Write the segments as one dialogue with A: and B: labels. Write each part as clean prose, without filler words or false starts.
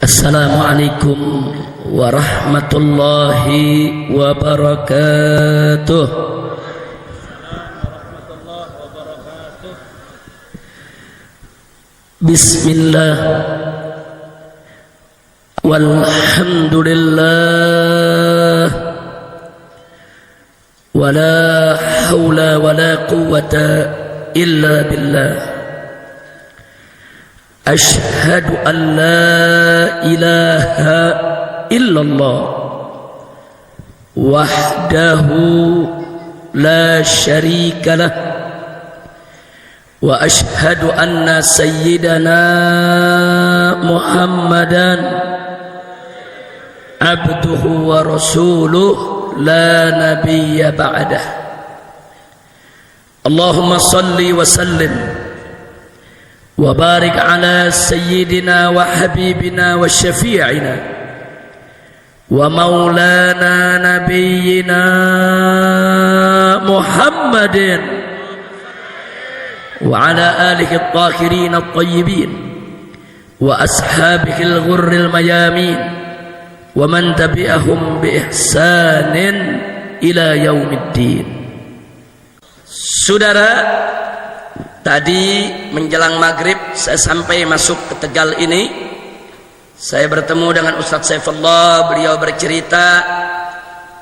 A: Assalamualaikum warahmatullahi wabarakatuh. Bismillah walhamdulillah wala hawla wala quwwata illa billah. Ashhadu an la ilaha illallah wahdahu la syarika lah wa ashhadu anna sayyidana Muhammadan abduhu wa rasuluh la nabiyya ba'dah. Allahumma salli wa sallim wa barik ala sayyidina wa habibina wa syafi'ina wa maulana nabiyyina Muhammadin wa ala alihi at-tahirin at-tayyibin wa ashabihi al-ghurril mayamin wa man tabi'ahum bi ihsanin ila yaumiddin. Saudara, tadi menjelang maghrib saya sampai masuk ke Tegal ini. Saya bertemu dengan Ustadz Saifullah. Beliau bercerita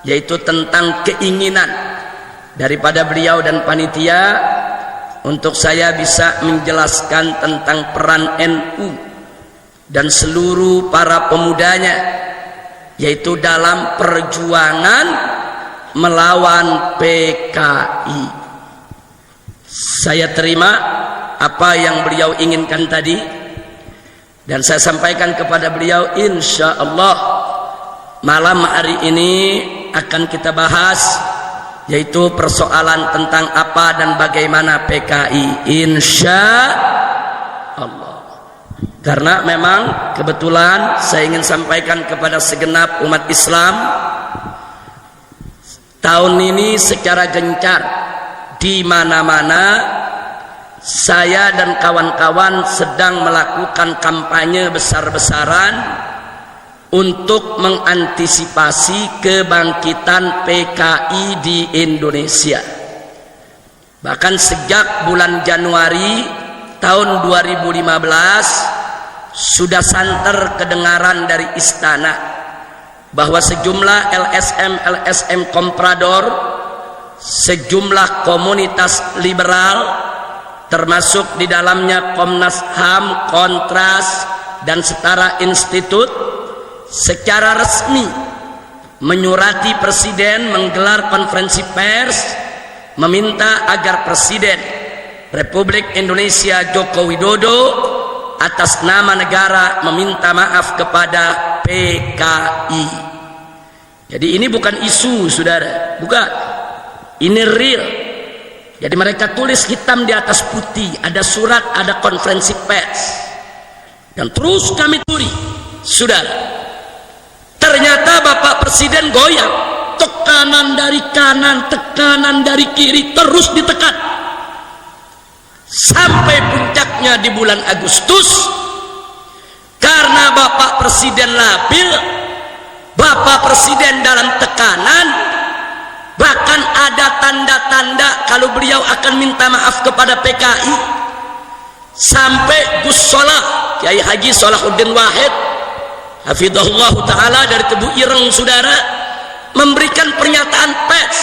A: yaitu tentang keinginan daripada beliau dan panitia untuk saya bisa menjelaskan tentang peran NU dan seluruh para pemudanya, yaitu dalam perjuangan melawan PKI. Saya terima apa yang beliau inginkan tadi dan saya sampaikan kepada beliau, insya Allah malam hari ini akan kita bahas yaitu persoalan tentang apa dan bagaimana PKI, insya Allah. Karena memang kebetulan saya ingin sampaikan kepada segenap umat Islam, tahun ini secara gencar di mana-mana saya dan kawan-kawan sedang melakukan kampanye besar-besaran untuk mengantisipasi kebangkitan PKI di Indonesia. Bahkan sejak bulan Januari tahun 2015 sudah santer kedengaran dari istana bahwa sejumlah LSM komprador, sejumlah komunitas liberal termasuk di dalamnya Komnas HAM, Kontras dan Setara Institut secara resmi menyurati Presiden, menggelar konferensi pers meminta agar Presiden Republik Indonesia Joko Widodo atas nama negara meminta maaf kepada PKI. Jadi ini bukan isu, saudara, bukan. Ini real. Jadi mereka tulis hitam di atas putih, ada surat, ada konferensi pers. Dan terus kami turi, saudara. Ternyata Bapak Presiden goyang. Tekanan dari kanan, tekanan dari kiri, terus ditekan. Sampai puncaknya di bulan Agustus, karena Bapak Presiden labil, Bapak Presiden dalam tekanan, bahkan ada tanda-tanda kalau beliau akan minta maaf kepada PKI. Sampai Gus Solah, Kiai Haji Salahuddin Wahid hafizahullah ta'ala dari Tebu Ireng, saudara, memberikan pernyataan pers.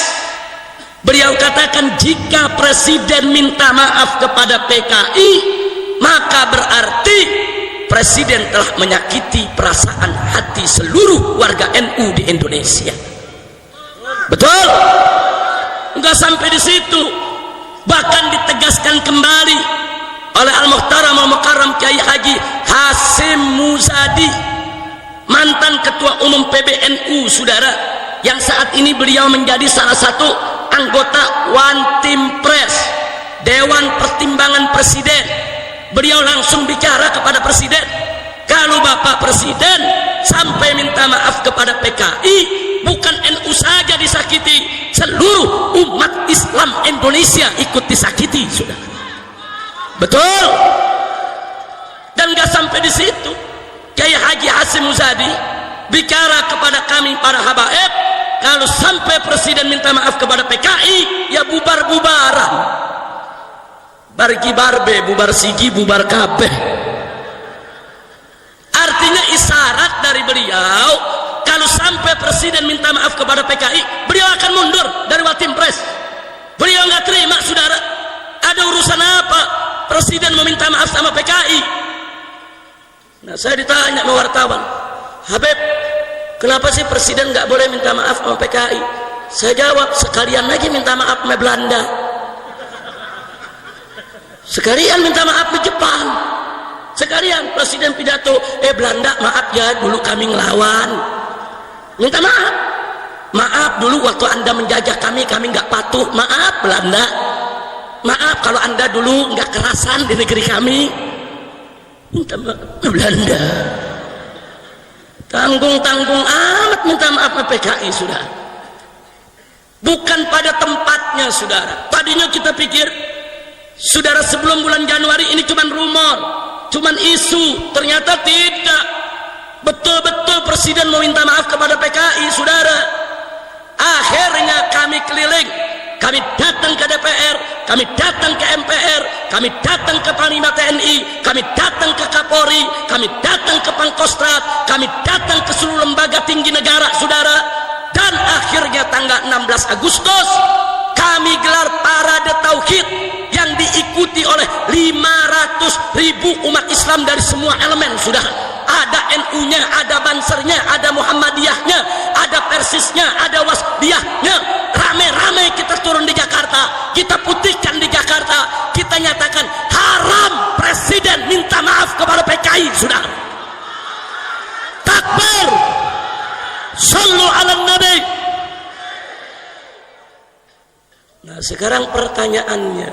A: Beliau katakan jika Presiden minta maaf kepada PKI, maka berarti Presiden telah menyakiti perasaan hati seluruh warga NU di Indonesia. Betul? Enggak sampai di situ, bahkan ditegaskan kembali oleh Al-Muhtaram Al-Mukarram Kiai Haji Hasim Muzadi, mantan Ketua Umum PBNU, saudara, yang saat ini beliau menjadi salah satu anggota One Team Press, Dewan Pertimbangan Presiden. Beliau langsung bicara kepada Presiden, kalau Bapak Presiden sampai minta maaf kepada PKI, bukan NU saja disakiti, seluruh umat Islam Indonesia ikut disakiti, sudah. Betul? Dan gak sampai di situ, Kiai Haji Hasyim Muzadi bicara kepada kami para habaib, kalau sampai presiden minta maaf kepada PKI, ya bubar-bubaran, bargi barbe, bubar sigi, bubar kabeh. Artinya isyarat dari beliau, kalau sampai presiden minta maaf kepada PKI, beliau akan mundur dari Watim-Pres. Beliau nggak terima, saudara. Ada urusan apa presiden meminta maaf sama PKI? Nah, saya ditanya sama wartawan, Habib, kenapa sih presiden nggak boleh minta maaf sama PKI? Saya jawab, sekalian lagi minta maaf sama Belanda, sekalian minta maaf ke Jepang, sekalian presiden pidato, Belanda maaf ya, dulu kami ngelawan, minta maaf, maaf dulu waktu anda menjajah kami nggak patuh, maaf Belanda, maaf kalau anda dulu nggak kerasan di negeri kami, minta maaf Belanda. Tanggung-tanggung amat minta maaf ke PKI, saudara. Bukan pada tempatnya, saudara. Tadinya kita pikir, saudara, sebelum bulan Januari ini cuma rumor, cuma isu. Ternyata tidak. Betul-betul presiden mau minta maaf kepada PKI, saudara. Akhirnya kami keliling, kami datang ke DPR, kami datang ke MPR, kami datang ke Panglima TNI, kami datang ke Kapolri, kami datang ke Pangkostrat, kami datang ke seluruh lembaga tinggi negara, saudara. Dan akhirnya tanggal 16 Agustus kami gelar parade tauhid yang diikuti oleh 500.000 umat Islam dari semua elemen, saudara. Ada NU-nya, ada Bansernya, ada Muhammadiyahnya, ada Persisnya, ada Wasdiyahnya. Rame-rame kita turun di Jakarta, kita putihkan di Jakarta, kita nyatakan haram presiden minta maaf kepada PKI, saudara. Takbir, sallu ala nabi. Nah, sekarang pertanyaannya,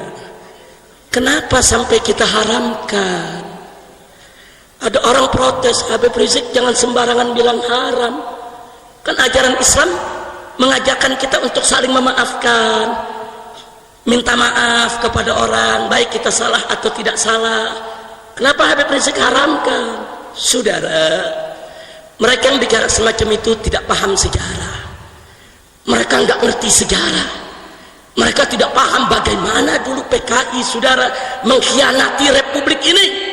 A: kenapa sampai kita haramkan? Ada orang protes, Habib Rizik jangan sembarangan bilang haram. Kan ajaran Islam mengajarkan kita untuk saling memaafkan, minta maaf kepada orang, baik kita salah atau tidak salah. Kenapa Habib Rizik haramkan? Saudara, mereka yang bicara semacam itu tidak paham sejarah. Mereka nggak ngerti sejarah. Mereka tidak paham bagaimana dulu PKI, saudara, mengkhianati Republik ini.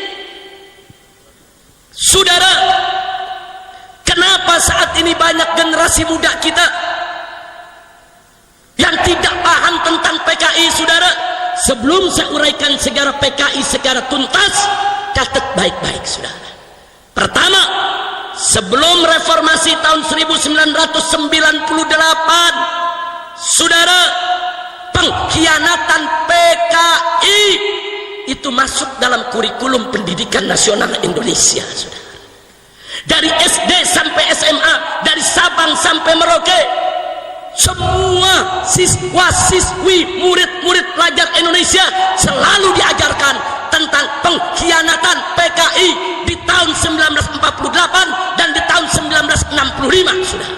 A: Saudara, kenapa saat ini banyak generasi muda kita yang tidak paham tentang PKI, saudara? Sebelum saya uraikan sejarah PKI secara tuntas, catat baik-baik, saudara. Pertama, sebelum reformasi tahun 1998, saudara, pengkhianatan PKI itu masuk dalam kurikulum pendidikan nasional Indonesia, saudara. Dari SD sampai SMA, dari Sabang sampai Merauke, semua siswa-siswi, murid-murid pelajar Indonesia selalu diajarkan tentang pengkhianatan PKI di tahun 1948 dan di tahun 1965, saudara.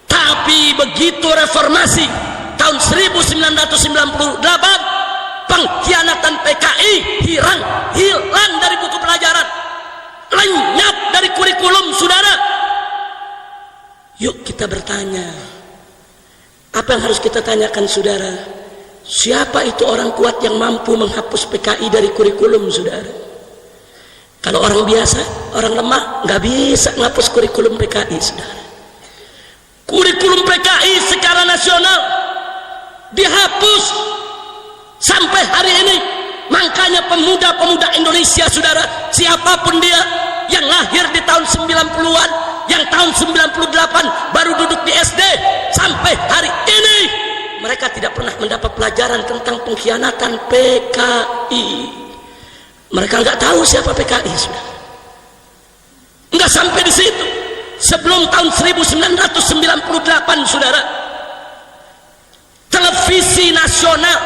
A: Tapi begitu reformasi tahun 1998, pengkhianatan PKI hilang dari buku pelajaran, lenyap dari kurikulum, saudara. Yuk kita bertanya, apa yang harus kita tanyakan, saudara? Siapa itu orang kuat yang mampu menghapus PKI dari kurikulum, saudara? Kalau orang biasa, orang lemah, nggak bisa menghapus kurikulum PKI, saudara. Kurikulum PKI secara nasional dihapus sampai hari ini. Makanya pemuda-pemuda Indonesia, saudara, siapapun dia yang lahir di tahun 90-an, yang tahun 98 baru duduk di SD, sampai hari ini mereka tidak pernah mendapat pelajaran tentang pengkhianatan PKI. Mereka nggak tahu siapa PKI, saudara. Nggak sampai di situ. Sebelum tahun 1998, saudara, televisi nasional,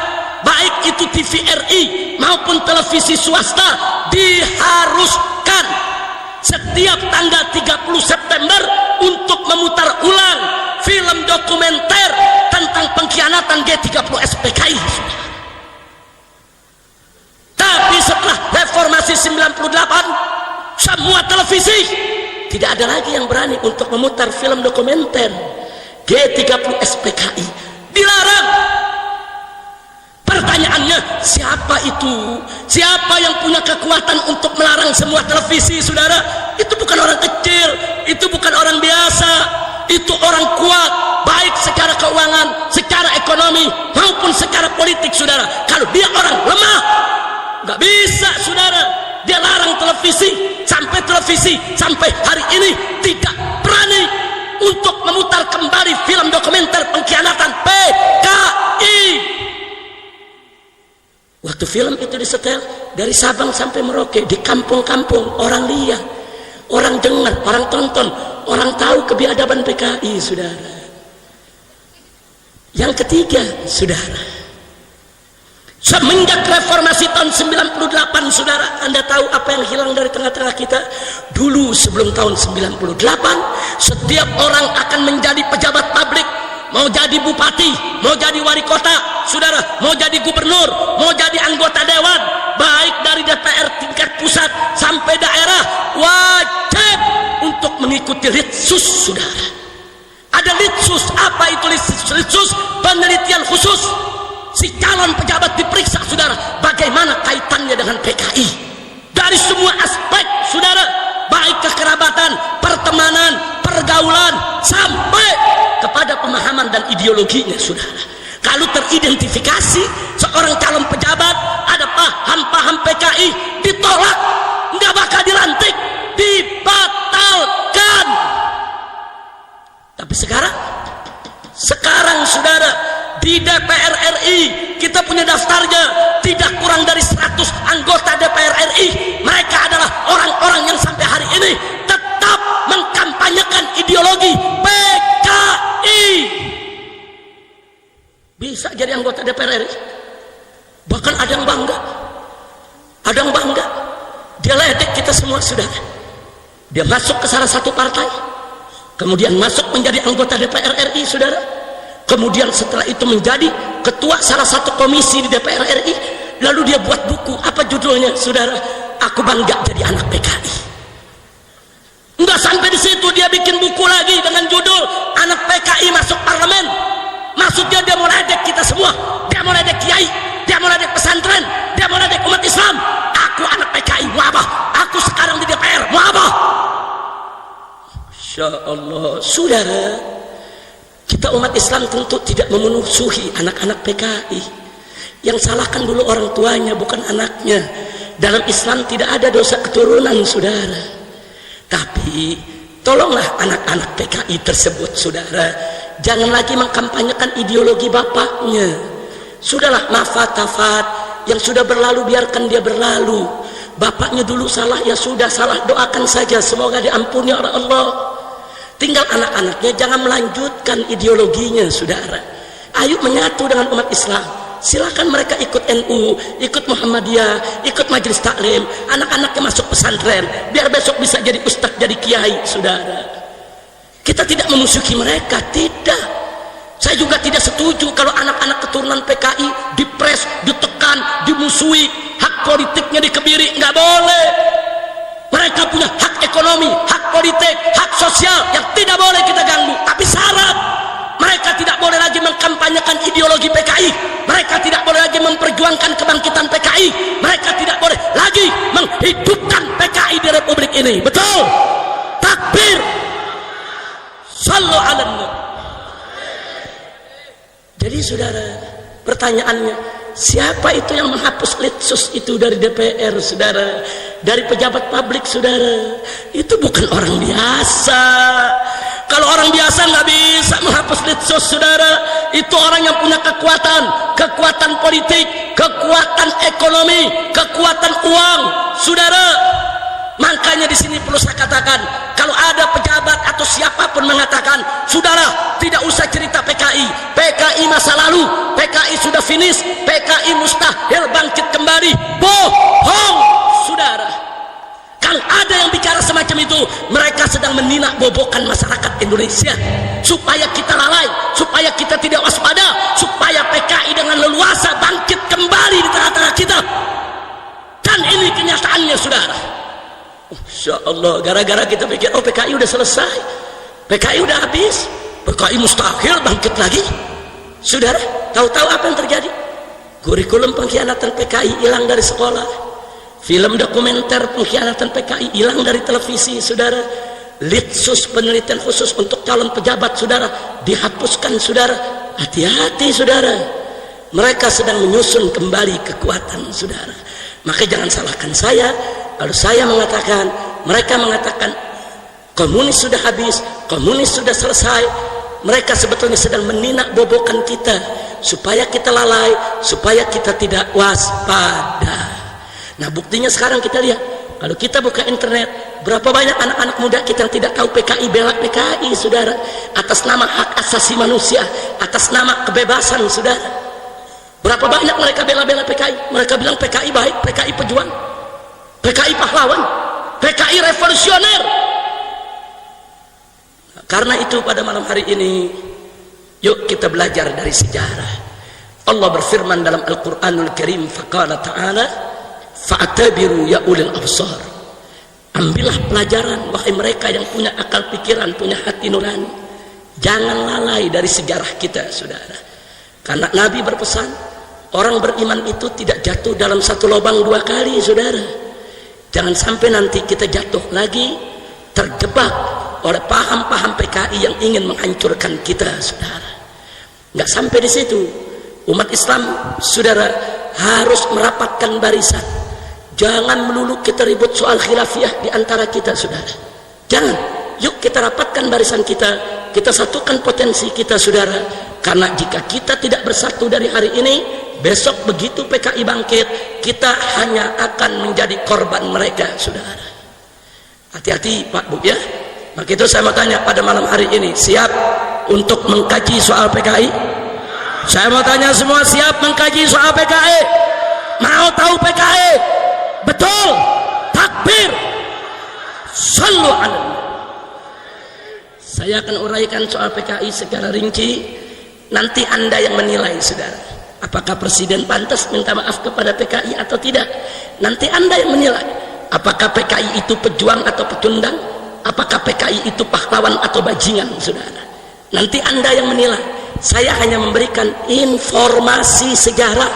A: baik itu TVRI maupun televisi swasta, diharuskan setiap tanggal 30 September untuk memutar ulang film dokumenter tentang pengkhianatan G30S PKI. Tapi setelah reformasi 98, semua televisi tidak ada lagi yang berani untuk memutar film dokumenter. G30 SPKI dilarang. Pertanyaannya, siapa itu? Siapa yang punya kekuatan untuk melarang semua televisi, saudara? Itu bukan orang kecil, itu bukan orang biasa, itu orang kuat, baik secara keuangan, secara ekonomi, maupun secara politik, saudara. Kalau dia orang lemah, nggak bisa, saudara. Dia larang televisi, sampai hari ini tidak berani untuk memutar kembali film dokumenter pengkhianatan PKI. Waktu film itu disetel dari Sabang sampai Merauke, di kampung-kampung orang lihat, orang dengar, orang tonton, orang tahu kebiadaban PKI, saudara. Yang ketiga, saudara, semenjak reformasi tahun 98, saudara, Anda tahu apa yang hilang dari tengah-tengah kita? Dulu sebelum tahun 98, setiap orang akan menjadi pejabat publik, mau jadi bupati, mau jadi wali kota, saudara, mau jadi gubernur, mau jadi anggota dewan, baik dari DPR tingkat pusat sampai daerah, wajib untuk mengikuti litsus, saudara. Ada litsus. Apa itu litsus? Penelitian khusus. Si calon pejabat diperiksa, saudara, bagaimana kaitannya dengan PKI dari semua aspek, saudara, baik kekerabatan, pertemanan, pergaulan, sampai kepada pemahaman dan ideologinya, saudara. Kalau teridentifikasi seorang calon pejabat ada paham-paham PKI, ditolak, nggak bakal dilantik, dibatalkan. Tapi sekarang, saudara, di DPR RI kita punya daftarnya, tidak kurang dari 100 anggota DPR RI. Mereka adalah orang-orang yang sampai hari ini tetap mengkampanyekan ideologi PKI. Bisa jadi anggota DPR RI. Bahkan ada yang bangga. Dia ledek kita semua, saudara. Dia masuk ke salah satu partai, kemudian masuk menjadi anggota DPR RI, saudara. Kemudian setelah itu menjadi ketua salah satu komisi di DPR RI. Lalu dia buat buku, apa judulnya, saudara? Aku bangga jadi anak PKI. Enggak sampai di situ, dia bikin buku lagi dengan judul Anak PKI Masuk Parlemen. Maksudnya dia mau ledek kita semua, dia mau ledek kiai, dia mau ledek pesantren, dia mau ledek umat Islam. Aku anak PKI, mau apa? Aku sekarang di DPR, mau apa? Masya Allah, saudara. Kita umat Islam tentu tidak memusuhi anak-anak PKI. Yang salahkan dulu orang tuanya, bukan anaknya. Dalam Islam tidak ada dosa keturunan, saudara. Tapi tolonglah anak-anak PKI tersebut, saudara, jangan lagi mengkampanyekan ideologi bapaknya. Sudahlah, mafat-tafat yang sudah berlalu, biarkan dia berlalu. Bapaknya dulu salah, ya sudah salah, doakan saja semoga diampuni oleh Allah. Tinggal anak-anaknya jangan melanjutkan ideologinya, saudara. Ayo menyatu dengan umat Islam. Silakan mereka ikut NU, ikut Muhammadiyah, ikut majelis taklim. Anak-anaknya masuk pesantren, biar besok bisa jadi ustadz, jadi kiai, saudara. Kita tidak memusuhi mereka, tidak. Saya juga tidak setuju kalau anak-anak keturunan PKI dipres, ditekan, dimusuhi, hak politiknya dikebiri. Nggak boleh. Mereka punya hak ekonomi, hak politik, hak sosial yang tidak boleh kita ganggu. Tapi syarat, mereka tidak boleh lagi mengkampanyekan ideologi PKI. Mereka tidak boleh lagi memperjuangkan kebangkitan PKI. Mereka tidak boleh lagi menghidupkan PKI di Republik ini. Betul? Takbir. Sallu ala nabi. Jadi, saudara, pertanyaannya, siapa itu yang menghapus litsus itu dari DPR, saudara? Dari pejabat publik, saudara. Itu bukan orang biasa. Kalau orang biasa nggak bisa menghapus litsus, saudara. Itu orang yang punya kekuatan politik, kekuatan ekonomi, kekuatan uang, saudara. Makanya di sini perlu saya katakan, kalau ada pejabat atau siapapun mengatakan, sudahlah, tidak usah cerita PKI. PKI masa lalu, PKI sudah finish, PKI mustahil bangkit kembali. Bohong, saudara. Kalau ada yang bicara semacam itu, mereka sedang meninak bobokan masyarakat Indonesia, supaya kita lalai, supaya kita tidak waspada, supaya PKI dengan leluasa bangkit kembali di tengah-tengah kita. Dan ini kenyataannya, saudara. Masya Allah, gara-gara kita pikir oh PKI udah selesai, PKI udah habis, PKI mustahil bangkit lagi. Saudara, tahu-tahu apa yang terjadi? Kurikulum pengkhianatan PKI hilang dari sekolah, film dokumenter pengkhianatan PKI hilang dari televisi. Saudara, litsus penelitian khusus untuk calon pejabat saudara dihapuskan. Saudara, hati-hati saudara, mereka sedang menyusun kembali kekuatan saudara. Maka jangan salahkan saya kalau saya mengatakan, mereka mengatakan komunis sudah habis, komunis sudah selesai. Mereka sebetulnya sedang meninak bobokan kita supaya kita lalai, supaya kita tidak waspada. Nah buktinya sekarang kita lihat, kalau kita buka internet, berapa banyak anak-anak muda kita yang tidak tahu PKI, bela PKI saudara, atas nama hak asasi manusia, atas nama kebebasan saudara. Berapa banyak mereka bela-bela PKI, mereka bilang PKI baik, PKI pejuang, PKI pahlawan, PKI revolusioner. Karena itu pada malam hari ini, yuk kita belajar dari sejarah. Allah berfirman dalam Al-Quranul Karim, faqala ta'ala fa'tabiru ya ulil absar. Ambillah pelajaran wahai mereka yang punya akal pikiran, punya hati nurani. Jangan lalai dari sejarah kita saudara. Karena Nabi berpesan, orang beriman itu tidak jatuh dalam satu lubang dua kali saudara. Jangan sampai nanti kita jatuh lagi, terjebak oleh paham-paham PKI yang ingin menghancurkan kita saudara. Nggak sampai di situ, umat Islam saudara harus merapatkan barisan. Jangan melulu kita ribut soal khilafiyah di antara kita saudara. Jangan, yuk kita rapatkan barisan kita, kita satukan potensi kita saudara. Karena jika kita tidak bersatu dari hari ini, besok begitu PKI bangkit, kita hanya akan menjadi korban mereka saudara. Hati-hati Pak Bu ya. Maka itu saya mau tanya pada malam hari ini, siap untuk mengkaji soal PKI? Saya mau tanya semua, siap mengkaji soal PKI? Mau tahu PKI? Betul? Takbir! Sallu alaihi. Saya akan uraikan soal PKI secara rinci. Nanti Anda yang menilai saudara, apakah Presiden pantas minta maaf kepada PKI atau tidak. Nanti Anda yang menilai, apakah PKI itu pejuang atau pecundang, apakah PKI itu pahlawan atau bajingan saudara. Nanti Anda yang menilai. Saya hanya memberikan informasi sejarah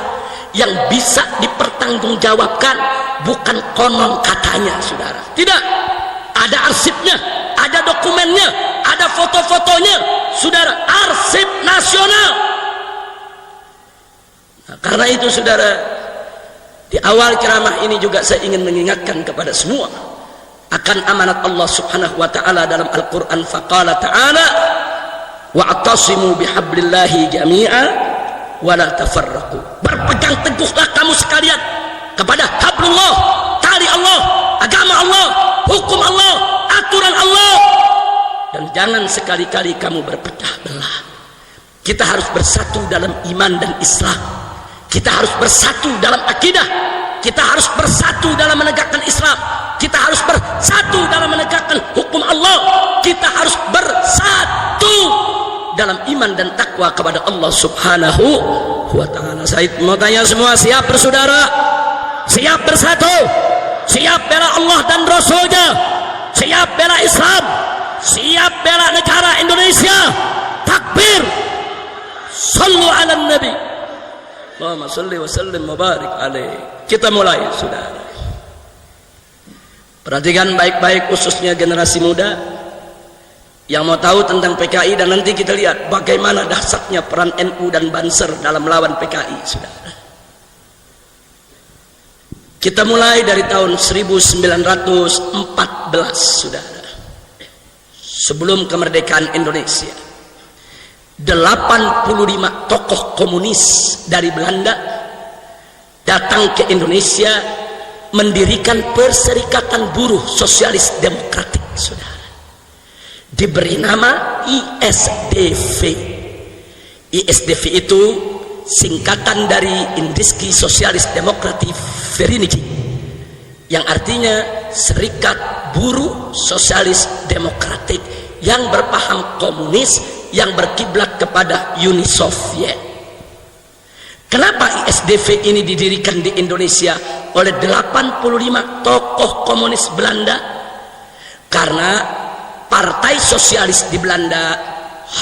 A: yang bisa dipertanggungjawabkan, bukan konon katanya saudara. Tidak, ada arsipnya, ada dokumennya, ada foto-fotonya saudara, arsip nasional. Nah, karena itu saudara, di awal ceramah ini juga saya ingin mengingatkan kepada semua akan amanat Allah subhanahu wa ta'ala dalam Al-Quran. Faqala ta'ala wa'tasimu bihablillahi jami'a wa la tafarraqu. Berpegang teguhlah kamu sekalian kepada hablullah, tali Allah, agama Allah, hukum Allah, aturan Allah, dan jangan sekali-kali kamu berpecah belah. Kita harus bersatu dalam iman dan Islam, kita harus bersatu dalam akidah, kita harus bersatu dalam menegakkan Islam, kita harus bersatu dalam menegakkan hukum Allah, kita harus bersatu dalam iman dan takwa kepada Allah subhanahu wa ta'ala. Saya mau tanya semua, siap bersaudara, siap bersatu, siap bela Allah dan Rasulnya, siap bela Islam, siap bela negara Indonesia? Takbir! Sallu ala nabi, Allahumma salli wa sallim wa barik alaih. Kita mulai saudara. Perhatikan baik-baik khususnya generasi muda yang mau tahu tentang PKI, dan nanti kita lihat bagaimana dahsyatnya peran NU dan Banser dalam melawan PKI saudara. Kita mulai dari tahun 1914 saudara, sebelum kemerdekaan Indonesia. 85 tokoh komunis dari Belanda datang ke Indonesia mendirikan Perserikatan Buruh Sosialis Demokratik saudara, diberi nama ISDV. ISDV itu singkatan dari Indiski Sosialis Demokratik Veriniji, yang artinya Serikat Buruh Sosialis Demokratik yang berpaham komunis, yang berkiblat kepada Uni Soviet. Kenapa ISDV ini didirikan di Indonesia oleh 85 tokoh komunis Belanda? Karena partai sosialis di Belanda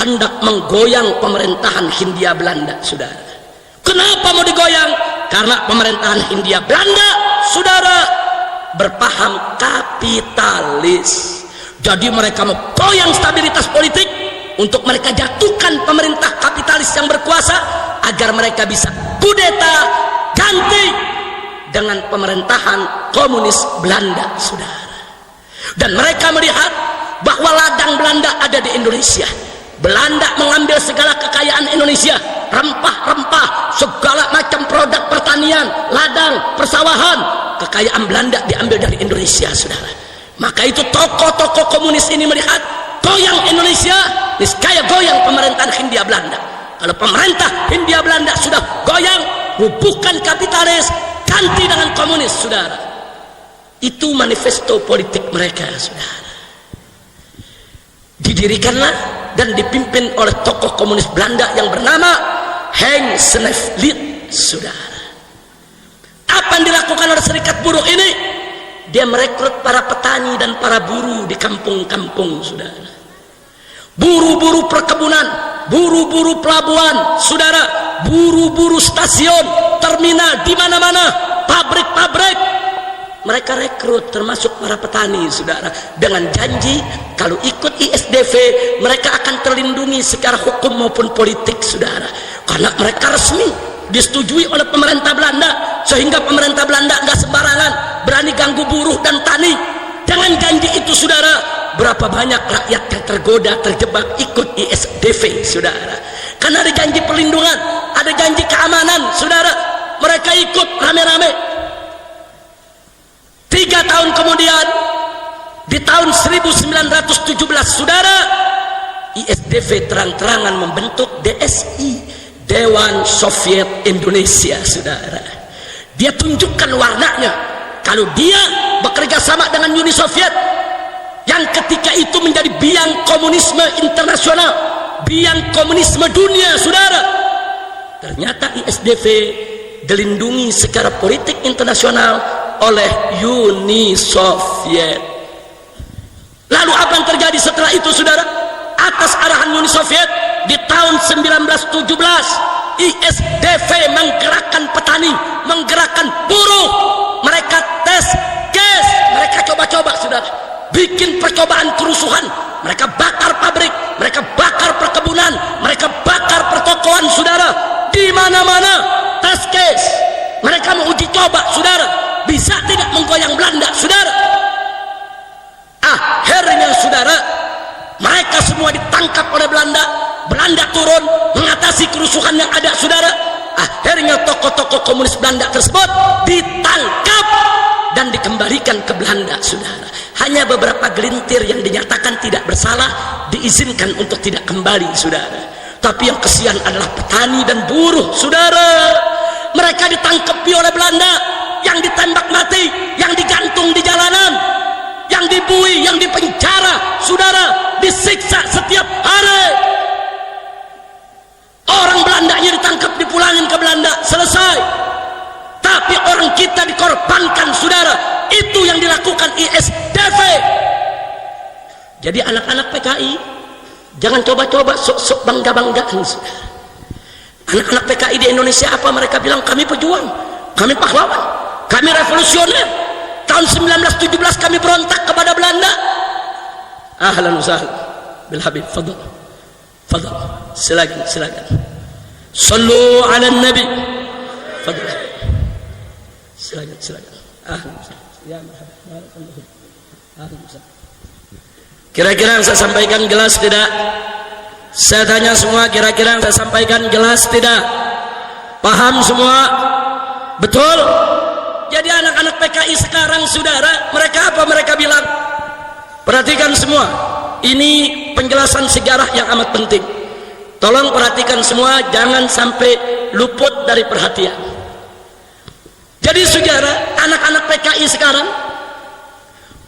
A: hendak menggoyang pemerintahan Hindia Belanda, saudara. Kenapa mau digoyang? Karena pemerintahan Hindia Belanda, saudara, berpaham kapitalis. Jadi mereka mau goyang stabilitas politik untuk mereka jatuhkan pemerintah kapitalis yang berkuasa agar mereka bisa kudeta ganti dengan pemerintahan komunis Belanda, saudara. Dan mereka melihat bahwa ladang Belanda ada di Indonesia. Belanda mengambil segala kekayaan Indonesia, rempah-rempah, segala macam produk pertanian, ladang, persawahan. Kekayaan Belanda diambil dari Indonesia, saudara. Maka itu tokoh-tokoh komunis ini melihat goyang Indonesia, niscaya goyang pemerintahan Hindia Belanda. Kalau pemerintah Hindia Belanda sudah goyang, rubuhkan kapitalis, ganti dengan komunis, saudara. Itu manifesto politik mereka, saudara. Didirikanlah dan dipimpin oleh tokoh komunis Belanda yang bernama Henk Sneevliet, saudara. Apa yang dilakukan oleh serikat buruh ini? Dia merekrut para petani dan para buruh di kampung-kampung, saudara. Buru-buru perkebunan, buru-buru pelabuhan, saudara, buru-buru stasiun, terminal, di mana-mana, pabrik-pabrik. Mereka rekrut termasuk para petani, saudara, dengan janji kalau ikut ISDV mereka akan terlindungi secara hukum maupun politik, saudara, karena mereka resmi disetujui oleh pemerintah Belanda, sehingga pemerintah Belanda nggak sembarangan berani ganggu buruh dan tani. Dengan janji itu, saudara, berapa banyak rakyat yang tergoda, terjebak ikut ISDV, saudara, karena ada janji perlindungan, ada janji keamanan, saudara. Mereka ikut rame-rame. 3 tahun kemudian, di tahun 1917, saudara, ISDV terang-terangan membentuk DSI, Dewan Soviet Indonesia, saudara. Dia tunjukkan warnanya kalau dia bekerja sama dengan Uni Soviet yang ketika itu menjadi biang komunisme internasional, biang komunisme dunia, saudara. Ternyata ISDV dilindungi secara politik internasional oleh Uni Soviet. Lalu apa yang terjadi setelah itu, saudara? Atas arahan Uni Soviet, di tahun 1917 ISDV menggerakkan petani, menggerakkan buruh. Mereka tes gas, mereka coba-coba, saudara, bikin percobaan kerusuhan. Mereka bakar pabrik, mereka bakar perkebunan, mereka bakar pertokoan, saudara. Di mana-mana tes gas. Mereka mau uji coba, saudara, bisa tidak menggoyang Belanda, saudara. Akhirnya, saudara, mereka semua ditangkap oleh Belanda. Belanda turun mengatasi kerusuhan yang ada, saudara. Akhirnya tokoh-tokoh komunis Belanda tersebut ditangkap dan dikembalikan ke Belanda, saudara. Hanya beberapa gelintir yang dinyatakan tidak bersalah diizinkan untuk tidak kembali, saudara. Tapi yang kesian adalah petani dan buruh, saudara. Mereka ditangkapi oleh Belanda, yang ditembak mati, yang digantung di jalanan, yang dibui, yang dipenjara, saudara, disiksa setiap hari. Orang Belandanya ditangkap, dipulangin ke Belanda, selesai. Tapi orang kita dikorbankan, saudara. Itu yang dilakukan ISDV. Jadi anak-anak PKI jangan coba-coba sok-sok bangga-banggaan, saudara. Anak-anak PKI di Indonesia apa mereka bilang? Kami pejuang, kami pahlawan, kami revolusioner. Tahun 1917 kami berontak kepada Belanda. Ahlan wa sahlan bil habib, fadhal. Fadhal. Silakan, silakan. Sallu ala nabi. Fadhal. Silakan, silakan. Ahlan wa sahlan. Ya marhaban. Barakallahu. Ahlan wa sahlan. Kira-kira yang saya sampaikan jelas tidak? Saya tanya semua, kira-kira yang saya sampaikan jelas tidak? Paham semua? Betul? Jadi anak-anak PKI sekarang, saudara, mereka apa mereka bilang? Perhatikan semua, ini penjelasan sejarah yang amat penting. Tolong perhatikan semua, jangan sampai luput dari perhatian. Jadi saudara, anak-anak PKI sekarang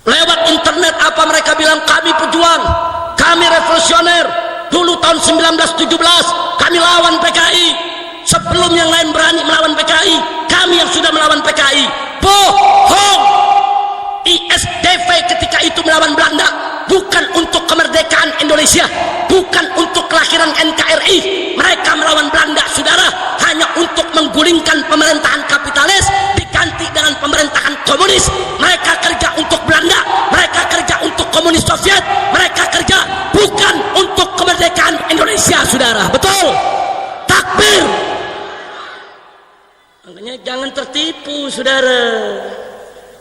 A: lewat internet apa mereka bilang? Kami pejuang, kami revolusioner. Dulu tahun 1917 kami lawan PKI. Sebelum yang lain berani melawan PKI, kami yang sudah melawan PKI. Bohong. ISDV ketika itu melawan Belanda Indonesia, bukan untuk kelahiran NKRI. Mereka melawan Belanda, saudara, hanya untuk menggulingkan pemerintahan kapitalis diganti dengan pemerintahan komunis. Mereka kerja untuk Belanda, mereka kerja untuk komunis Soviet, mereka kerja bukan untuk kemerdekaan Indonesia, saudara. Betul? Takbir. Makanya jangan tertipu, saudara,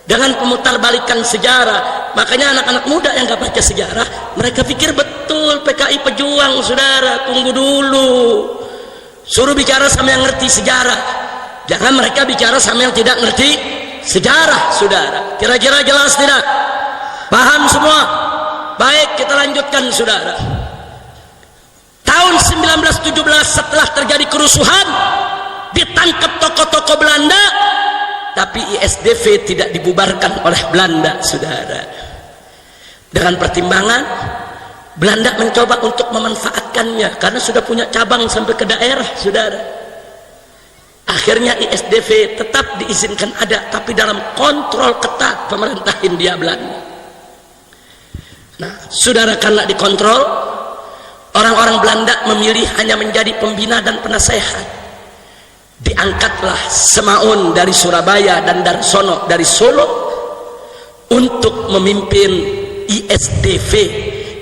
A: dengan pemutarbalikan sejarah. Makanya anak-anak muda yang gak baca sejarah, mereka pikir betul PKI pejuang, saudara. Tunggu dulu, suruh bicara sama yang ngerti sejarah, jangan mereka bicara sama yang tidak ngerti sejarah, saudara. Kira-kira jelas tidak? Paham semua? Baik, kita lanjutkan, saudara. Tahun 1917 setelah terjadi kerusuhan, ditangkap tokoh-tokoh Belanda, tapi ISDV tidak dibubarkan oleh Belanda, saudara. Dengan pertimbangan Belanda mencoba untuk memanfaatkannya karena sudah punya cabang sampai ke daerah, saudara. Akhirnya ISDV tetap diizinkan ada, tapi dalam kontrol ketat pemerintah Hindia Belanda. Nah, saudara, karena dikontrol, orang-orang Belanda memilih hanya menjadi pembina dan penasehat. Diangkatlah Semaun dari Surabaya dan Darsono dari Solo untuk memimpin ISDV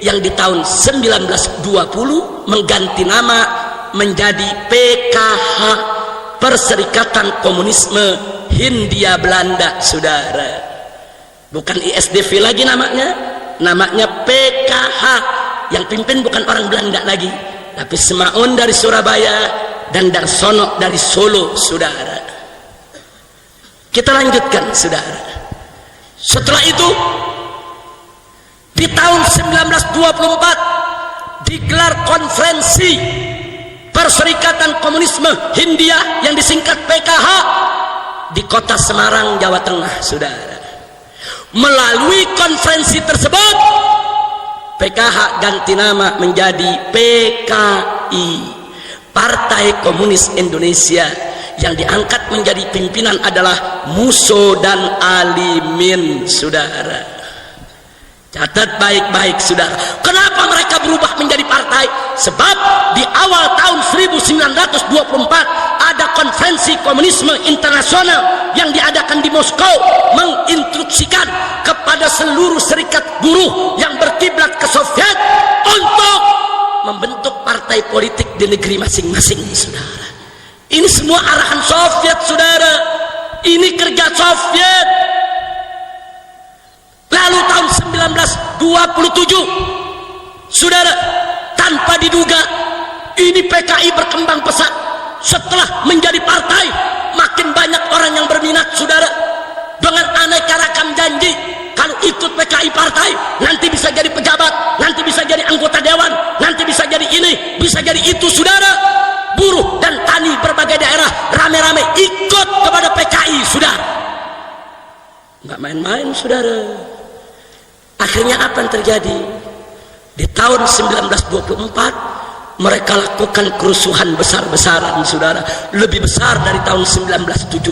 A: yang di tahun 1920 mengganti nama menjadi PKH, Perserikatan Komunisme Hindia Belanda, saudara. Bukan ISDV lagi namanya PKH. Yang pimpin bukan orang Belanda lagi, tapi Semaun dari Surabaya dan Darsono dari Solo, saudara. Kita lanjutkan, saudara. Setelah itu di tahun 1924 digelar konferensi Perserikatan Komunisme Hindia yang disingkat PKH di kota Semarang, Jawa Tengah, saudara. Melalui konferensi tersebut PKH ganti nama menjadi PKI, Partai Komunis Indonesia, yang diangkat menjadi pimpinan adalah Musso dan Alimin, saudara. Catat baik-baik, saudara. Kenapa mereka berubah menjadi partai? Sebab di awal tahun 1924 ada konferensi komunisme internasional yang diadakan di Moskow, menginstruksikan kepada seluruh serikat buruh yang berkiblat ke Soviet untuk membentuk partai politik di negeri masing-masing, saudara. Ini semua arahan Soviet, saudara. Ini kerja Soviet. Lalu tahun 1927, saudara, tanpa diduga ini PKI berkembang pesat. Setelah menjadi partai, makin banyak orang yang berminat, saudara, dengan aneka rakam janji. Kalau ikut PKI partai, nanti bisa jadi pejabat, nanti bisa jadi anggota dewan, nanti bisa jadi ini, bisa jadi itu, saudara. Buruh dan tani berbagai daerah rame-rame ikut kepada PKI, saudara. Nggak main-main, saudara. Akhirnya apa yang terjadi? Di tahun 1924 mereka lakukan kerusuhan besar-besaran, saudara, lebih besar dari tahun 1917.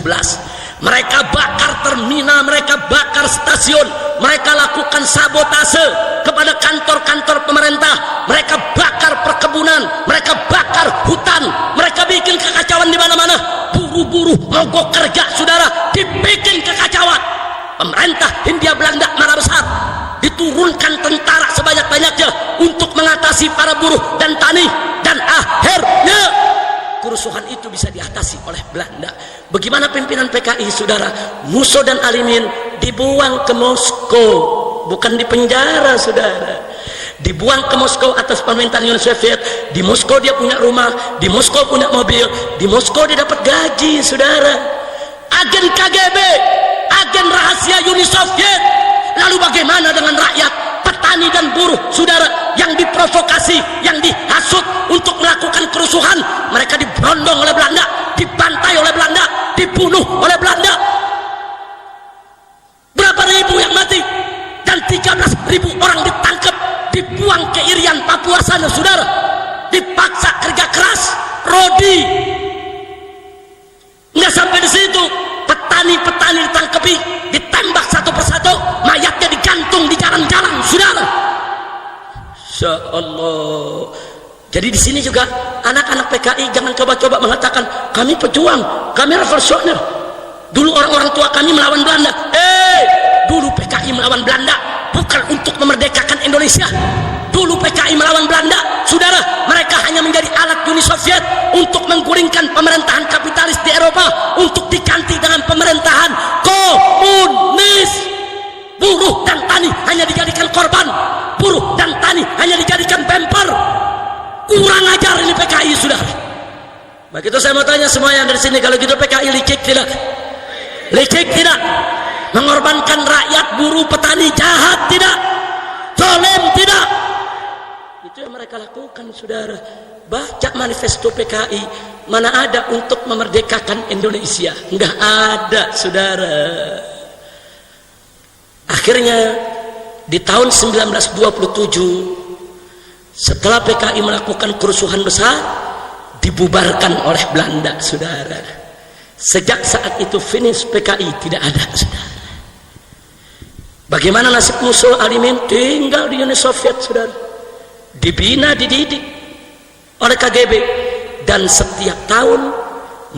A: Mereka bakar terminal, mereka bakar stasiun, mereka lakukan sabotase kepada kantor-kantor pemerintah, mereka bakar perkebunan, mereka bakar hutan, mereka bikin kekacauan di mana-mana. Buruh-buruh mogok kerja, saudara, dibikin kekacauan. Pemerintah Hindia Belanda marah besar, diturunkan tentara sebanyak-banyaknya untuk mengatasi para buruh dan tani, dan akhirnya kerusuhan itu bisa diatasi oleh Belanda. Bagaimana pimpinan PKI, saudara? Musso dan Alimin dibuang ke Moskow, bukan di penjara, saudara. Dibuang ke Moskow atas pemerintahan Uni Soviet. Di Moskow dia punya rumah, di Moskow punya mobil, di Moskow dia dapat gaji, saudara. Agen KGB, agen rahasia Uni Soviet. Lalu bagaimana dengan rakyat, petani dan buruh, saudara, yang diprovokasi, yang dihasut untuk melakukan kerusuhan? Mereka diberondong oleh Belanda, dibantai oleh Belanda, dibunuh oleh Belanda. Berapa ribu yang mati? Dan 13.000 orang ditangkap, dibuang ke Irian, Papua sana, saudara. Dipaksa kerja keras, rodi. Nggak sampai di situ, petani-petani ditangkapi, ditembak satu persatu, mayatnya digantung di jalan-jalan, saudara. Masya Allah. Jadi di sini juga anak-anak PKI jangan coba-coba mengatakan kami pejuang, kami revolusioner. Dulu orang-orang tua kami melawan Belanda. Dulu PKI melawan Belanda bukan untuk memerdekakan Indonesia. Dulu PKI melawan Belanda, saudara, mereka hanya menjadi alat Uni Soviet untuk menggulingkan pemerintahan kapitalis di Eropa untuk diganti dengan pemerintahan komunis. Buruh dan tani hanya dijadikan korban, buruh dan tani hanya dijadikan bemper. Kurang ajar ini PKI, saudara. Begitu saya mau tanya semua yang dari sini, kalau gitu PKI licik tidak? Licik tidak? Mengorbankan rakyat, buruh, petani, jahat tidak? Zalim tidak? Itu yang mereka lakukan, saudara. Baca manifesto PKI, mana ada untuk memerdekakan Indonesia? Enggak ada, saudara. Akhirnya di tahun 1927 setelah PKI melakukan kerusuhan besar, dibubarkan oleh Belanda, saudara. Sejak saat itu finish PKI tidak ada, saudara. Bagaimana nasib Musul Alimin? Tinggal di Uni Soviet, saudara. Dibina, dididik oleh KGB. Dan setiap tahun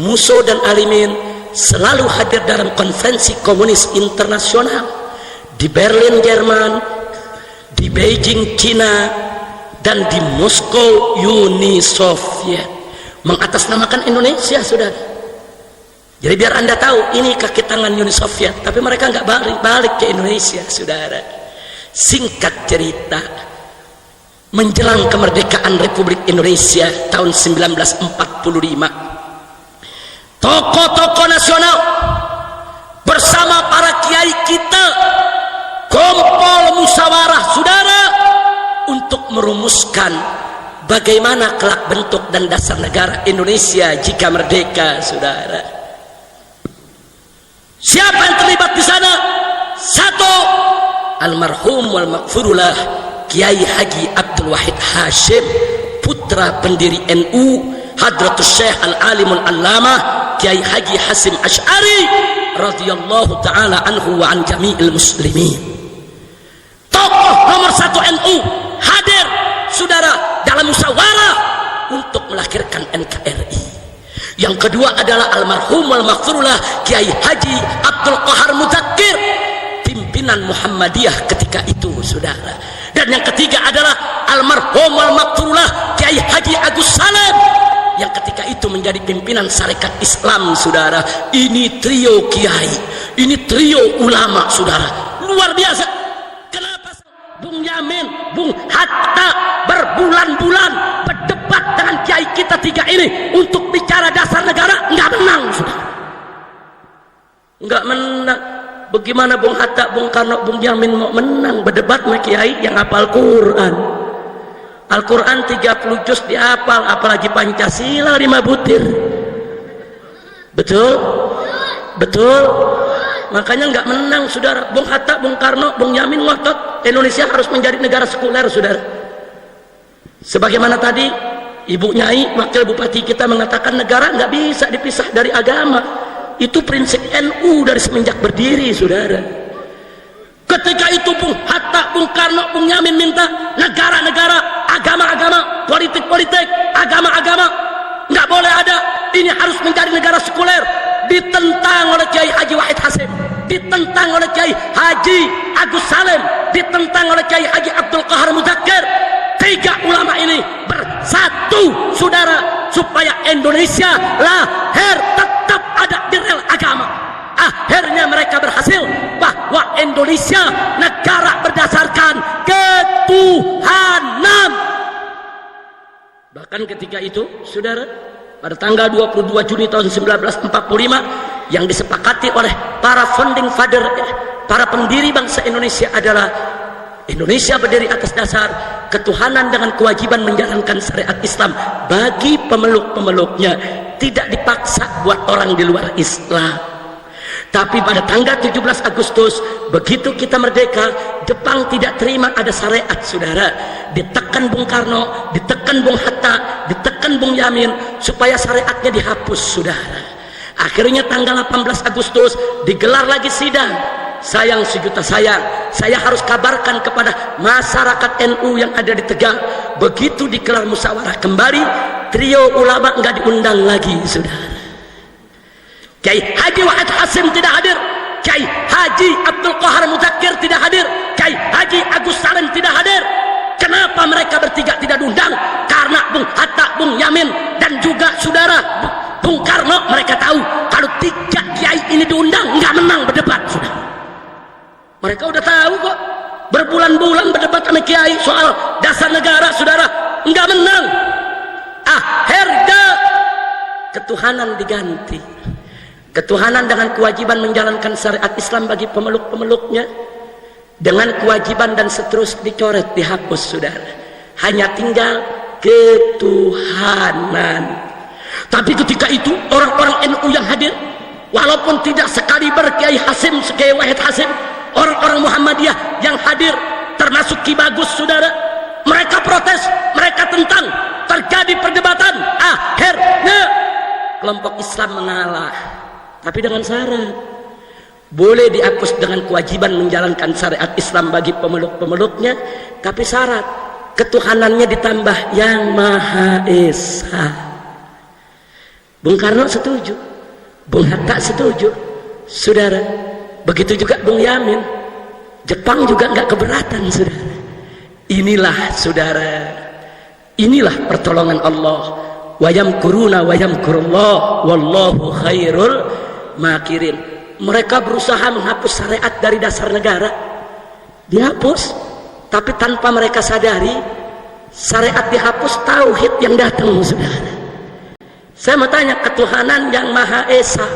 A: Musul dan Alimin selalu hadir dalam konferensi komunis internasional di Berlin, Jerman, di Beijing, Cina, dan di Moskow, Uni Soviet, mengatasnamakan Indonesia, saudara. Jadi biar anda tahu ini kaki tangan Uni Soviet, tapi mereka nggak balik ke Indonesia, saudara. Singkat cerita, menjelang kemerdekaan Republik Indonesia tahun 1945, tokoh-tokoh nasional bersama para kiai kita kumpul musyawarah, saudara, untuk merumuskan bagaimana kelak bentuk dan dasar negara Indonesia jika merdeka, saudara. Siapa yang terlibat di sana? Satu, almarhum wal maghfurullah Kiai Haji Abdul Wahid Hashim, putra pendiri NU, Hadratus Syekh Al-Alimul Allamah Kiai Haji Hasim Asy'ari radhiyallahu taala anhu wa an jami'il muslimin. Tokoh nomor satu NU hadir, saudara, dalam musyawarah untuk melahirkan NKRI. Yang kedua adalah almarhum wal maghfurullah Kiai Haji Abdul Qahar Mudzakkir, pimpinan Muhammadiyah ketika itu, saudara. Dan yang ketiga adalah almarhum wal maghfurullah Kiai Haji Agus Salim, yang ketika itu menjadi pimpinan Sarekat Islam, saudara. Ini trio kiai, ini trio ulama, saudara, luar biasa. Bung Yamin, Bung Hatta berbulan-bulan berdebat dengan kiai kita tiga ini untuk bicara dasar negara, nggak menang, saudara. Nggak menang. Bagaimana Bung Hatta, Bung Karno, Bung Yamin mau menang berdebat sama kiai yang hafal Quran? Al-Quran 30 juz dihafal, apalagi Pancasila 5 butir. Betul? Betul? Makanya nggak menang, saudara. Bung Hatta, Bung Karno, Bung Yamin ngotot Indonesia harus menjadi negara sekuler, saudara. Sebagaimana tadi Ibu Nyai, wakil bupati kita mengatakan negara nggak bisa dipisah dari agama. Itu prinsip NU dari semenjak berdiri, saudara. Ketika itu Bung Hatta, Bung Karno, Bung Yamin minta negara-negara, agama-agama, politik-politik, agama-agama nggak boleh ada. Ini harus menjadi negara sekuler. Ditentang oleh Kiai Haji Wahid Hasim, ditentang oleh Kiai Haji Agus Salim, ditentang oleh Kiai Haji Abdul Qahar Mudzakkir. Tiga ulama ini bersatu, saudara, supaya Indonesia lahir tetap ada di rel agama. Akhirnya mereka berhasil bahwa Indonesia negara berdasarkan ketuhanan. Bahkan ketika itu, saudara, pada tanggal 22 Juni tahun 1945 yang disepakati oleh para founding father, para pendiri bangsa Indonesia adalah Indonesia berdiri atas dasar ketuhanan dengan kewajiban menjalankan syariat Islam bagi pemeluk-pemeluknya, tidak dipaksa buat orang di luar Islam. Tapi pada tanggal 17 Agustus begitu kita merdeka, Jepang tidak terima ada syariat, saudara. Ditekan Bung Karno, ditekan Bung Hatta, ditekan Bung Yamin supaya syariatnya dihapus, saudara. Akhirnya tanggal 18 Agustus digelar lagi sidang. sayang sejuta sayang, saya harus kabarkan kepada masyarakat NU yang ada di Tegal, begitu dikelar musyawarah kembali, trio ulama enggak diundang lagi, saudara. Kiai Haji Wahid Hasim tidak hadir, Kiai Haji Abdul Qahar Muzakir tidak hadir, Kiai Haji Agus Salim tidak hadir. Kenapa mereka bertiga tidak diundang? Karena Bung Hatta, Bung Yamin, dan juga saudara Bung Karno, mereka tahu kalau tiga kiai ini diundang nggak menang berdebat, saudara. Mereka udah tahu kok, berbulan-bulan berdebat sama kiai soal dasar negara, saudara, nggak menang. Akhirnya ketuhanan diganti. Ketuhanan dengan kewajiban menjalankan syariat Islam bagi pemeluk-pemeluknya, dengan kewajiban dan seterusnya dicoret, dihapus, saudara. Hanya tinggal ketuhanan. Tapi ketika itu orang-orang NU yang hadir, walaupun tidak sekaliber Kiai Hasim, Kiai Wahid Hasim, orang-orang Muhammadiyah yang hadir termasuk Ki Bagus, saudara, mereka protes, mereka tentang, terjadi perdebatan. Akhirnya kelompok Islam mengalah, tapi dengan syarat boleh dihapus dengan kewajiban menjalankan syariat Islam bagi pemeluk-pemeluknya, tapi syarat ketuhanannya ditambah yang Maha Esa. Bung Karno setuju, Bung Hatta setuju, saudara. Begitu juga Bung Yamin. Jepang juga nggak keberatan, saudara. Inilah, saudara, inilah pertolongan Allah. Wayam kuruna wayam kurullah wallahu khairul makirin. Mereka berusaha menghapus syariat dari dasar negara, dihapus, tapi tanpa mereka sadari syariat dihapus, tauhid yang datang, saudara. Saya mau tanya, ketuhanan yang Maha Esa,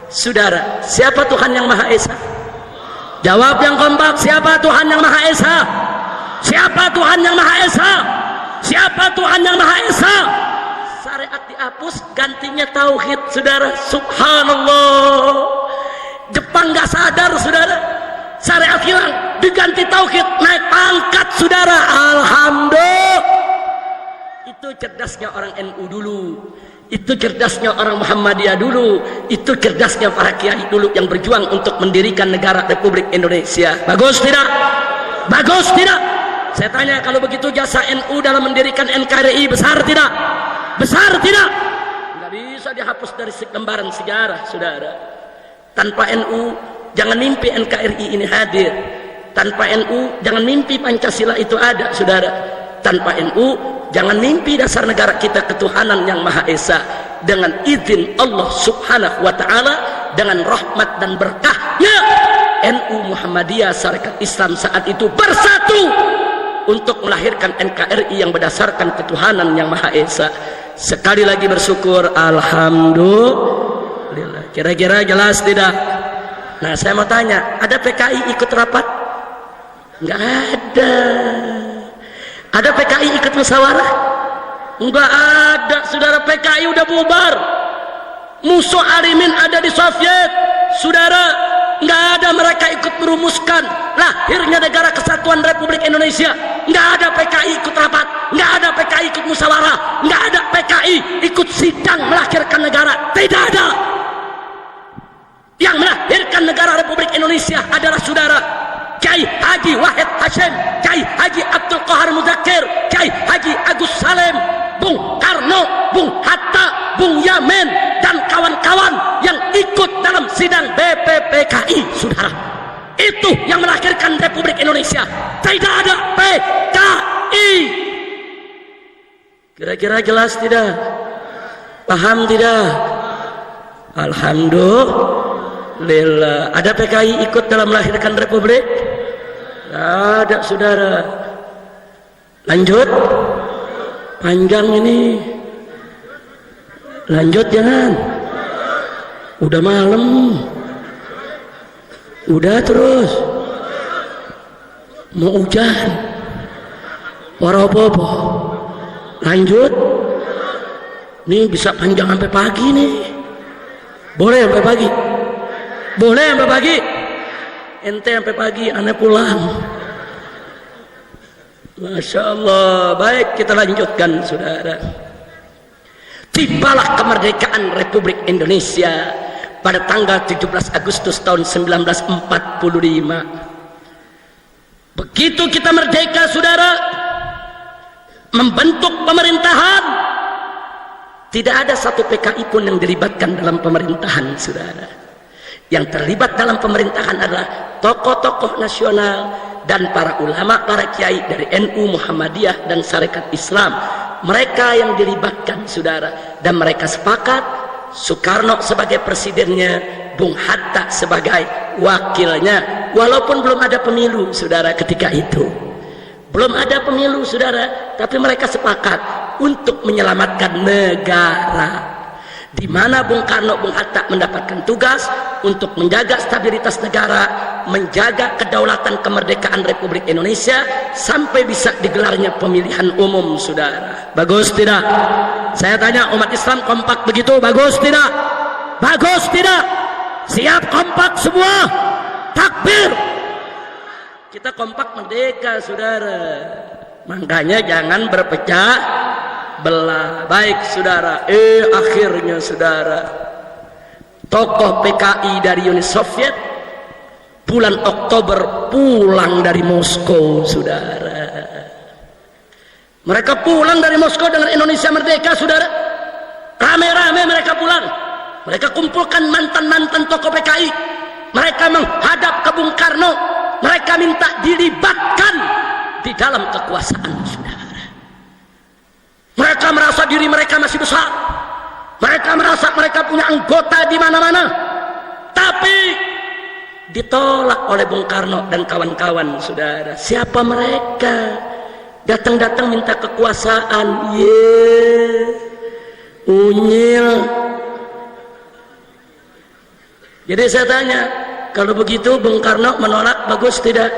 A: saudara, siapa Tuhan yang Maha Esa? Jawab yang kompak, siapa Tuhan yang Maha Esa? Siapa Tuhan yang Maha Esa? Siapa Tuhan yang Maha Esa? Syariat dihapus, gantinya tauhid, saudara. Subhanallah. Jepang nggak sadar, saudara, syariat hilang, diganti tauhid, naik pangkat, saudara. Alhamdulillah. Itu cerdasnya orang NU dulu, itu cerdasnya orang Muhammadiyah dulu, itu cerdasnya para kiai dulu yang berjuang untuk mendirikan negara Republik Indonesia. Bagus tidak? Bagus tidak? Saya tanya, kalau begitu jasa NU dalam mendirikan NKRI besar tidak? Besar tidak? Nggak bisa dihapus dari lembaran sejarah, saudara. Tanpa NU jangan mimpi NKRI ini hadir. Tanpa NU jangan mimpi Pancasila itu ada, saudara. Tanpa NU jangan mimpi dasar negara kita ketuhanan yang Maha Esa. Dengan izin Allah Subhanahu wa Ta'ala, dengan rahmat dan berkahnya, NU Muhammadiyah Syarikat Islam saat itu bersatu untuk melahirkan NKRI yang berdasarkan ketuhanan yang Maha Esa. Sekali lagi bersyukur, alhamdulillah. Kira-kira jelas tidak? Nah, saya mau tanya, ada PKI ikut rapat? Enggak ada. Ada PKI ikut musyawarah? Enggak ada, saudara. PKI udah bubar. Musuh Alimin ada di Soviet, saudara. Enggak ada mereka ikut merumuskan lahirnya negara kesatuan Republik Indonesia. Enggak ada PKI ikut rapat, enggak ada PKI ikut musyawarah, enggak ada PKI ikut sidang melahirkan negara. Tidak ada. Yang melahirkan negara Republik Indonesia adalah saudara Kiai Haji Wahid Hasim, Kiai Haji Abdul Qahar Muzakir, Kiai Haji Agus Salim, Bung Karno, Bung Hatta, Bung Yamin, dan kawan-kawan yang ikut dalam sidang BPPKI, saudara. Itu yang melahirkan Republik Indonesia. Tidak ada PKI. Kira-kira jelas tidak? Paham tidak? Alhamdulillah. Ada PKI ikut dalam melahirkan Republik? Ada, saudara. Lanjut. Panjang ini. Lanjut jangan. Udah malam. Udah terus. Mau hujan. Warapopo. Lanjut. Nih bisa panjang sampai pagi nih. Boleh sampai pagi? Boleh sampai pagi? Ente sampai pagi, aneh pulang. Masya Allah. Baik, kita lanjutkan, saudara. Tibalah kemerdekaan Republik Indonesia. pada tanggal 17 Agustus tahun 1945. Begitu kita merdeka, saudara, membentuk pemerintahan, tidak ada satu PKI pun yang dilibatkan dalam pemerintahan, saudara. Yang terlibat dalam pemerintahan adalah tokoh-tokoh nasional dan para ulama, para kiai dari NU, Muhammadiyah, dan Sarekat Islam. Mereka yang dilibatkan, saudara, dan mereka sepakat Soekarno sebagai presidennya, Bung Hatta sebagai wakilnya, walaupun belum ada pemilu, saudara. Ketika itu belum ada pemilu, saudara, tapi mereka sepakat untuk menyelamatkan negara, di mana Bung Karno, Bung Hatta mendapatkan tugas untuk menjaga stabilitas negara, menjaga kedaulatan kemerdekaan Republik Indonesia sampai bisa digelarnya pemilihan umum, saudara. Bagus tidak? Saya tanya umat Islam, kompak begitu? Bagus tidak? Bagus tidak? Siap kompak semua? Takbir! Kita kompak merdeka, saudara. Makanya jangan berpecah belah. Baik, saudara. Akhirnya, saudara, tokoh PKI dari Uni Soviet bulan Oktober pulang dari Moskow, saudara. Mereka pulang dari Moskow dengan Indonesia merdeka, saudara. Rame-rame mereka pulang. Mereka kumpulkan mantan-mantan tokoh PKI. Mereka menghadap ke Bung Karno. Mereka minta dilibatkan di dalam kekuasaan, saudara. Mereka merasa diri mereka masih besar. Mereka merasa mereka punya anggota di mana-mana. Tapi ditolak oleh Bung Karno dan kawan-kawan, saudara. Siapa mereka? Datang-datang minta kekuasaan. Unyil. Jadi saya tanya, kalau begitu Bung Karno menolak, bagus tidak?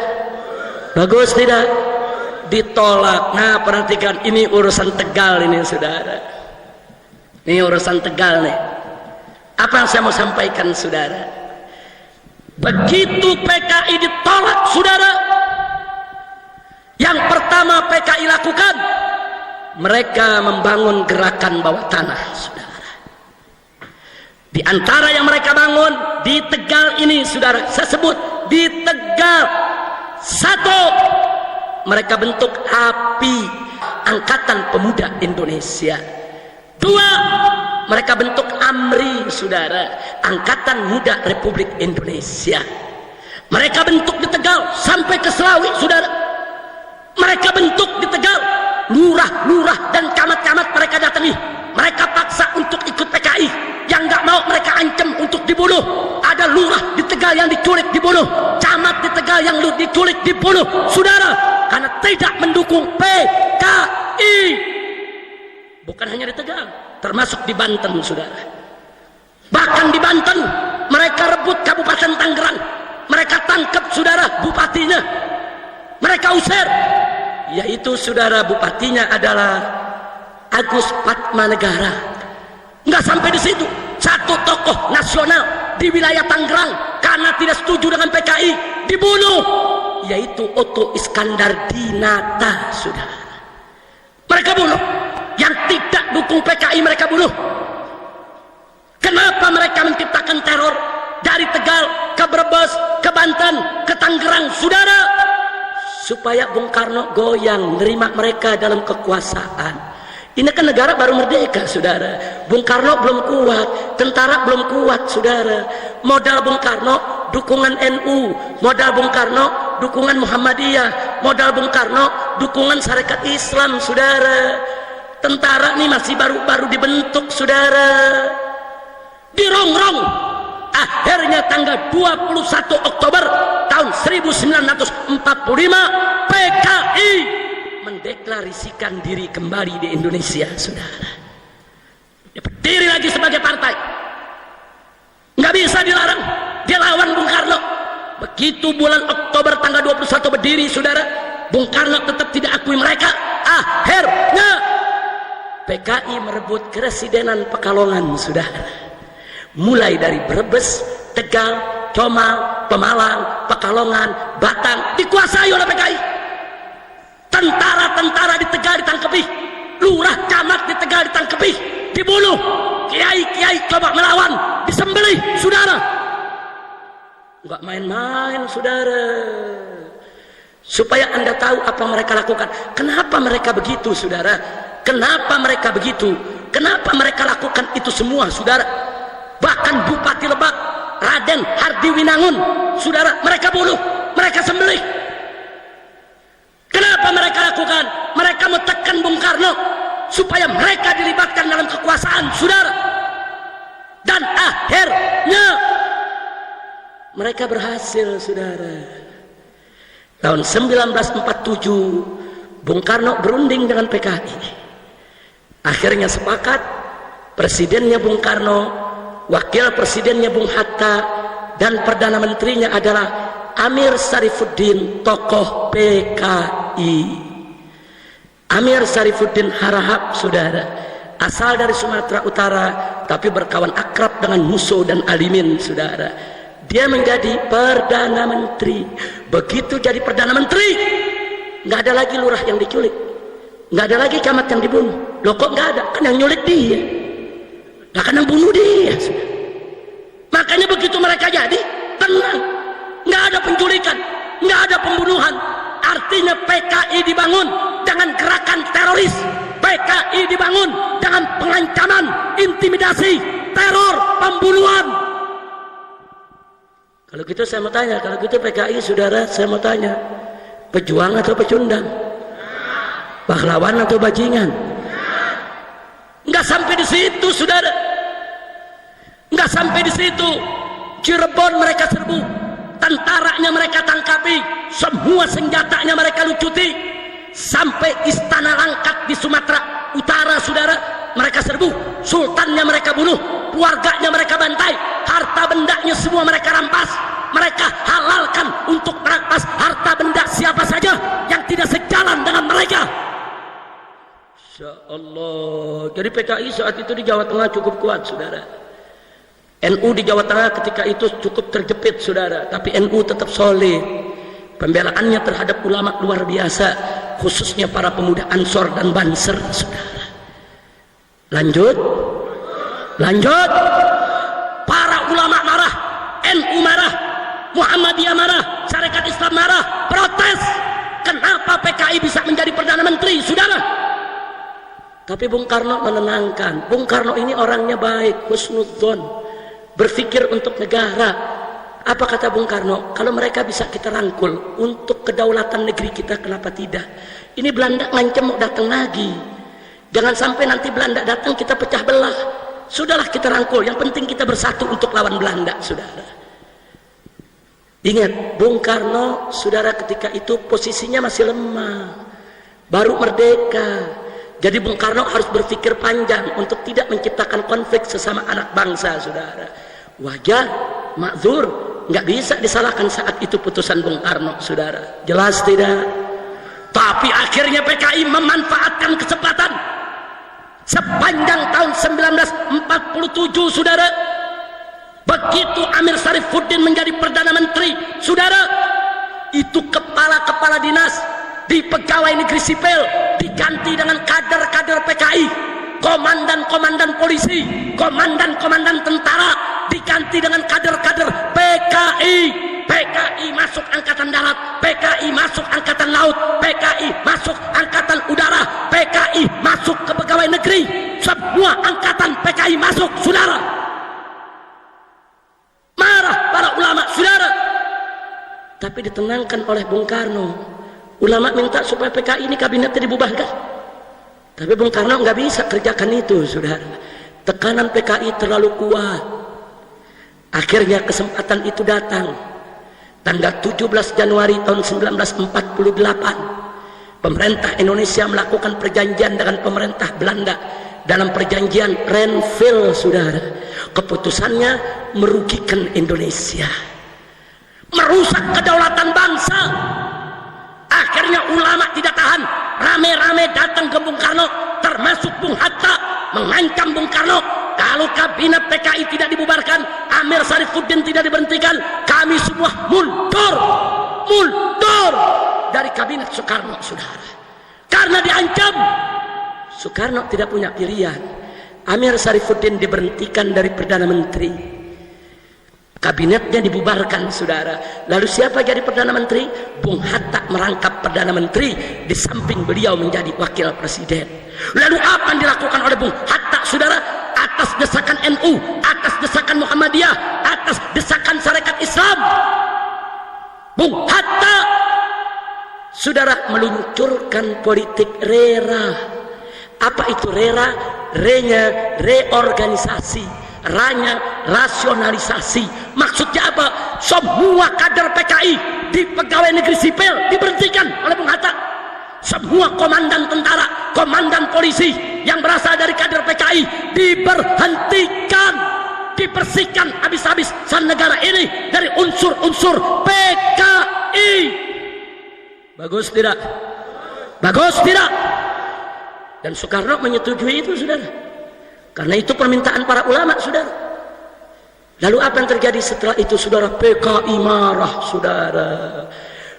A: Bagus tidak? Ditolak. Nah, perhatikan, ini urusan Tegal ini, saudara. Ini urusan Tegal nih. Apa yang saya mau sampaikan, saudara? Begitu PKI ditolak, saudara, yang pertama PKI lakukan, mereka membangun gerakan bawah tanah, saudara. Di antara yang mereka bangun di Tegal ini, saudara, saya sebut di Tegal, satu, mereka bentuk API, Angkatan Pemuda Indonesia. Dua, mereka bentuk AMRI, saudara, Angkatan Muda Republik Indonesia. Mereka bentuk di Tegal sampai ke Selawi, saudara. Mereka bentuk di Tegal, lurah-lurah dan camat-camat mereka datangi. Mereka paksa untuk ikut PKI. Yang nggak mau mereka ancam untuk dibunuh. Ada lurah di Tegal yang diculik dibunuh, camat di Tegal yang diculik dibunuh, saudara, karena tidak mendukung PKI. Bukan hanya di Tegal, termasuk di Banten, saudara. Bahkan di Banten mereka rebut Kabupaten Tangerang. Mereka tangkap, saudara, bupatinya. Mereka usir, yaitu, saudara, bupatinya adalah Agus Patmanegara. Nggak sampai di situ, satu tokoh nasional di wilayah Tangerang karena tidak setuju dengan PKI dibunuh, yaitu Otto Iskandar Dinata, saudara. Mereka bunuh. Yang tidak dukung PKI mereka bunuh. Kenapa mereka menciptakan teror dari Tegal ke Brebes, ke Banten, ke Tangerang, saudara? Supaya Bung Karno goyang, nerima mereka dalam kekuasaan. Ini kan negara baru merdeka, saudara. Bung Karno belum kuat, tentara belum kuat, saudara. Modal Bung Karno dukungan NU, modal Bung Karno dukungan Muhammadiyah, modal Bung Karno dukungan Sarekat Islam, saudara. Tentara ini masih baru-baru dibentuk, saudara. Dirongrong. Akhirnya tanggal 21 Oktober tahun 1945 PKI mendeklarasikan diri kembali di Indonesia, saudara. Dia berdiri lagi sebagai partai. Nggak bisa dilarang. Dia lawan Bung Karno. Begitu bulan Oktober tanggal 21 berdiri, saudara, Bung Karno tetap tidak akui mereka. Akhirnya PKI merebut keresidenan Pekalongan, saudara. Mulai dari Brebes, Tegal, Comal, Pemalang, Pekalongan, Batang dikuasai oleh PKI. Tentara-tentara di Tegal ditangkepi, lurah camat di Tegal ditangkepi, dibunuh. kiai-kiai coba melawan, disembelih, saudara. Enggak main-main, saudara. Supaya Anda tahu apa mereka lakukan. Kenapa mereka begitu, saudara? Kenapa mereka begitu? Kenapa mereka lakukan itu semua, saudara? Bahkan Bupati Lebak, Raden Hardi Winangun, saudara, mereka bunuh, mereka sembelih. Kenapa mereka lakukan? Mereka menekan Bung Karno supaya mereka dilibatkan dalam kekuasaan, saudara. Dan akhirnya mereka berhasil, saudara. Tahun 1947 Bung Karno berunding dengan PKI. Akhirnya sepakat, presidennya Bung Karno, wakil presidennya Bung Hatta, dan perdana menterinya adalah Amir Sarifuddin, tokoh PKI. Amir Sarifuddin Harahap, saudara, asal dari Sumatera Utara tapi berkawan akrab dengan Muso dan Alimin, saudara. Dia menjadi perdana menteri. Begitu jadi perdana menteri, nggak ada lagi lurah yang diculik, nggak ada lagi camat yang dibunuh. Loh kok nggak ada? Kan yang nyulik dia, nah kan yang bunuh dia. Makanya begitu mereka jadi tenang, nggak ada penculikan, nggak ada pembunuhan. Artinya PKI dibangun dengan gerakan teroris, PKI dibangun dengan pengancaman, intimidasi, teror, pembunuhan. Kalau gitu saya mau tanya, kalau gitu PKI, saudara, saya mau tanya, pejuang atau pecundang? Pahlawan atau bajingan? Enggak sampai di situ, saudara. Enggak sampai di situ. Cirebon mereka serbu, tentaranya mereka tangkapi, semua senjatanya mereka lucuti, sampai Istana Langkat di Sumatera Utara, saudara, mereka serbu, sultannya mereka bunuh, keluarganya mereka bantai, harta bendanya semua mereka rampas. Mereka halalkan untuk merampas harta benda siapa saja yang tidak sejalan dengan mereka. Insya Allah. Jadi PKI saat itu di Jawa Tengah cukup kuat, saudara. NU di Jawa Tengah ketika itu cukup terjepit, saudara, tapi NU tetap solid. Pembelaannya terhadap ulama luar biasa, khususnya para pemuda Ansor dan Banser, saudara. Lanjut. Para ulama marah, NU marah, Muhammadiyah marah, Syarikat Islam marah, protes. Kenapa PKI bisa menjadi perdana menteri, saudara? Tapi Bung Karno menenangkan. Bung Karno ini orangnya baik, husnudzon, berpikir untuk negara. Apa kata Bung Karno? Kalau mereka bisa kita rangkul untuk kedaulatan negeri kita, kenapa tidak? Ini Belanda ngancam mau datang lagi. Jangan sampai nanti Belanda datang kita pecah belah. Sudahlah kita rangkul, yang penting kita bersatu untuk lawan Belanda, saudara. Ingat, Bung Karno, saudara, ketika itu posisinya masih lemah, baru merdeka. Jadi Bung Karno harus berpikir panjang untuk tidak menciptakan konflik sesama anak bangsa, saudara. Wajar, makzur, nggak bisa disalahkan saat itu putusan Bung Karno, saudara. Jelas tidak? Tapi akhirnya PKI memanfaatkan kesempatan. Sepanjang tahun 1947, saudara, begitu Amir Sarifuddin menjadi perdana menteri, saudara, itu kepala-kepala dinas di pegawai negeri sipil diganti dengan kader-kader PKI, komandan-komandan polisi, komandan-komandan tentara diganti dengan kader-kader PKI. PKI masuk angkatan darat, PKI masuk angkatan laut, PKI masuk angkatan udara, PKI masuk ke pegawai negeri, semua angkatan PKI masuk, saudara. Marah para ulama, saudara, tapi ditenangkan oleh Bung Karno. Ulama minta supaya PKI ini kabinetnya dibubarkan, tapi Bung Karno nggak bisa kerjakan itu, saudara. Tekanan PKI terlalu kuat. Akhirnya kesempatan itu datang. Tanggal 17 Januari tahun 1948, pemerintah Indonesia melakukan perjanjian dengan pemerintah Belanda dalam perjanjian Renville, saudara. Keputusannya merugikan Indonesia, merusak kedaulatan bangsa. Akhirnya ulama tidak tahan, rame-rame datang ke Bung Karno, termasuk Bung Hatta, mengancam Bung Karno, kalau kabinet PKI tidak dibubarkan, Amir Sarifuddin tidak diberhentikan, kami semua mundur dari kabinet Soekarno, saudara. Karena diancam. Soekarno tidak punya pilihan. Amir Sarifuddin diberhentikan dari Perdana Menteri, kabinetnya dibubarkan, saudara. Lalu siapa jadi Perdana Menteri? Bung Hatta merangkap Perdana Menteri, di samping beliau menjadi Wakil Presiden. Lalu apa yang dilakukan oleh Bung Hatta, saudara? Atas desakan NU, atas desakan Muhammadiyah, atas desakan Sarekat Islam, Bung Hatta, saudara, meluncurkan politik RERA. Apa itu RERA? R-nya reorganisasi, R-nya rasionalisasi. Maksudnya apa? Semua kader PKI di pegawai negeri sipil diberhentikan oleh Bung Hatta. Semua komandan tentara, komandan polisi yang berasal dari kader PKI diberhentikan, dibersihkan habis-habis negara ini dari unsur-unsur PKI. Bagus tidak? Bagus tidak? Dan Soekarno menyetujui itu, saudara. Karena itu permintaan para ulama, saudara. Lalu apa yang terjadi setelah itu, saudara? PKI marah, saudara.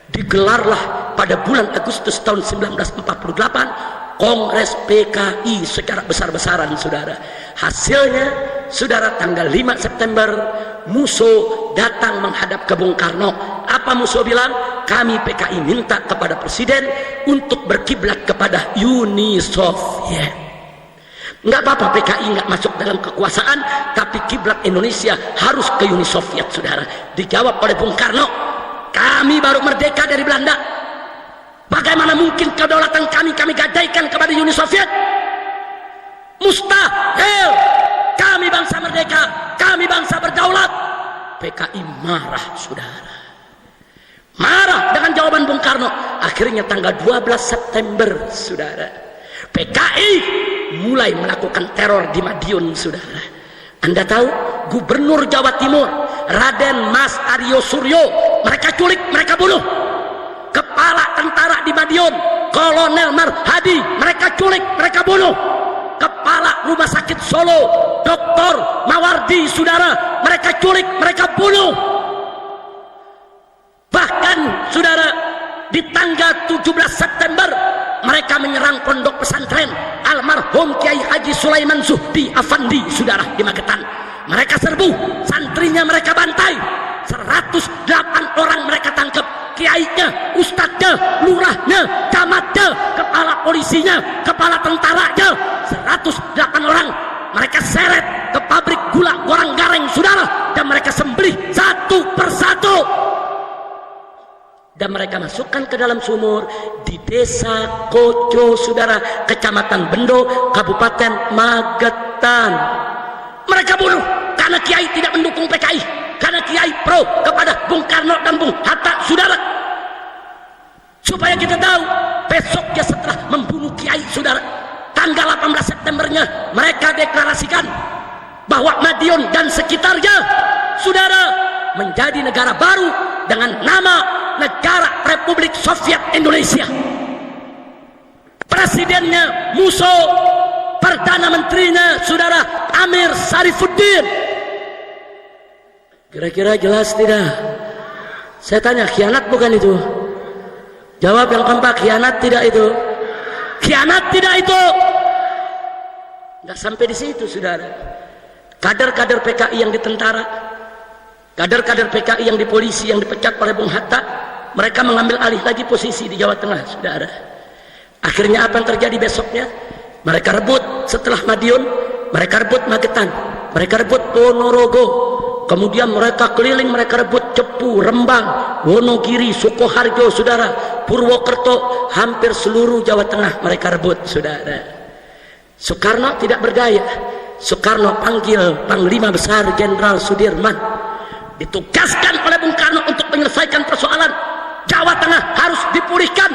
A: Digelarlah pada bulan Agustus tahun 1948 Kongres PKI secara besar-besaran, saudara. Hasilnya, saudara, tanggal 5 September Musso datang menghadap ke Bung Karno. Apa Musso bilang? Kami PKI minta kepada Presiden untuk berkiblat kepada Uni Soviet. Nggak apa-apa PKI nggak masuk dalam kekuasaan, tapi kiblat Indonesia harus ke Uni Soviet, saudara. Dijawab oleh Bung Karno, kami baru merdeka dari Belanda. Bagaimana mungkin kedaulatan kami gadaikan kepada Uni Soviet? Mustahil. Kami bangsa merdeka, kami bangsa berdaulat. PKI marah, saudara. Marah dengan jawaban Bung Karno. Akhirnya tanggal 12 September, saudara, PKI mulai melakukan teror di Madiun, saudara. Anda tahu, Gubernur Jawa Timur Raden Mas Aryo Suryo mereka culik, mereka bunuh. Kepala tentara di Madiun Kolonel Marhadi mereka culik, mereka bunuh. Kepala Rumah Sakit Solo Dr. Mawardi, saudara, mereka culik, mereka bunuh. Bahkan, saudara, di tanggal 17 September mereka menyerang pondok pesantren almarhum Kiai Haji Sulaiman Zuhdi Afandi, saudara, di Magetan. Mereka serbu, santrinya mereka bantai, 108 orang mereka tangkap. Kiainya, ustadznya, lurahnya, camatnya, kepala polisinya, kepala tentaranya, 108 orang mereka seret ke pabrik gula Gorang Gareng, saudara, dan mereka sembelih satu persatu. Dan mereka masukkan ke dalam sumur di desa Koco, saudara, kecamatan Bendo, Kabupaten Magetan. Mereka bunuh karena Kiai tidak mendukung PKI, karena Kiai pro kepada Bung Karno dan Bung Hatta, saudara. Supaya kita tahu, besoknya setelah membunuh Kiai, saudara, tanggal 18 Septembernya mereka deklarasikan bahwa Madiun dan sekitarnya, saudara, menjadi negara baru dengan nama Negara Republik Soviet Indonesia. Presidennya Musso, Perdana Menterinya, saudara, Amir Sarifuddin. Kira-kira jelas tidak? Saya tanya, khianat bukan itu? Jawab yang kompak, khianat tidak itu? Khianat tidak itu? Nggak sampai di situ, saudara. Kader-kader PKI yang di tentara, kader-kader PKI yang di polisi yang dipecat oleh Bung Hatta, mereka mengambil alih lagi posisi di Jawa Tengah, saudara. Akhirnya apa yang terjadi besoknya? Mereka rebut setelah Madiun, mereka rebut Magetan, mereka rebut Ponorogo, kemudian mereka keliling, mereka rebut Cepu, Rembang, Wonogiri, Sukoharjo, saudara, Purwokerto, hampir seluruh Jawa Tengah mereka rebut, saudara. Soekarno tidak berdaya. Soekarno panggil Panglima Besar Jenderal Sudirman, ditugaskan oleh Bung Karno untuk menyelesaikan persoalan Jawa Tengah harus dipulihkan.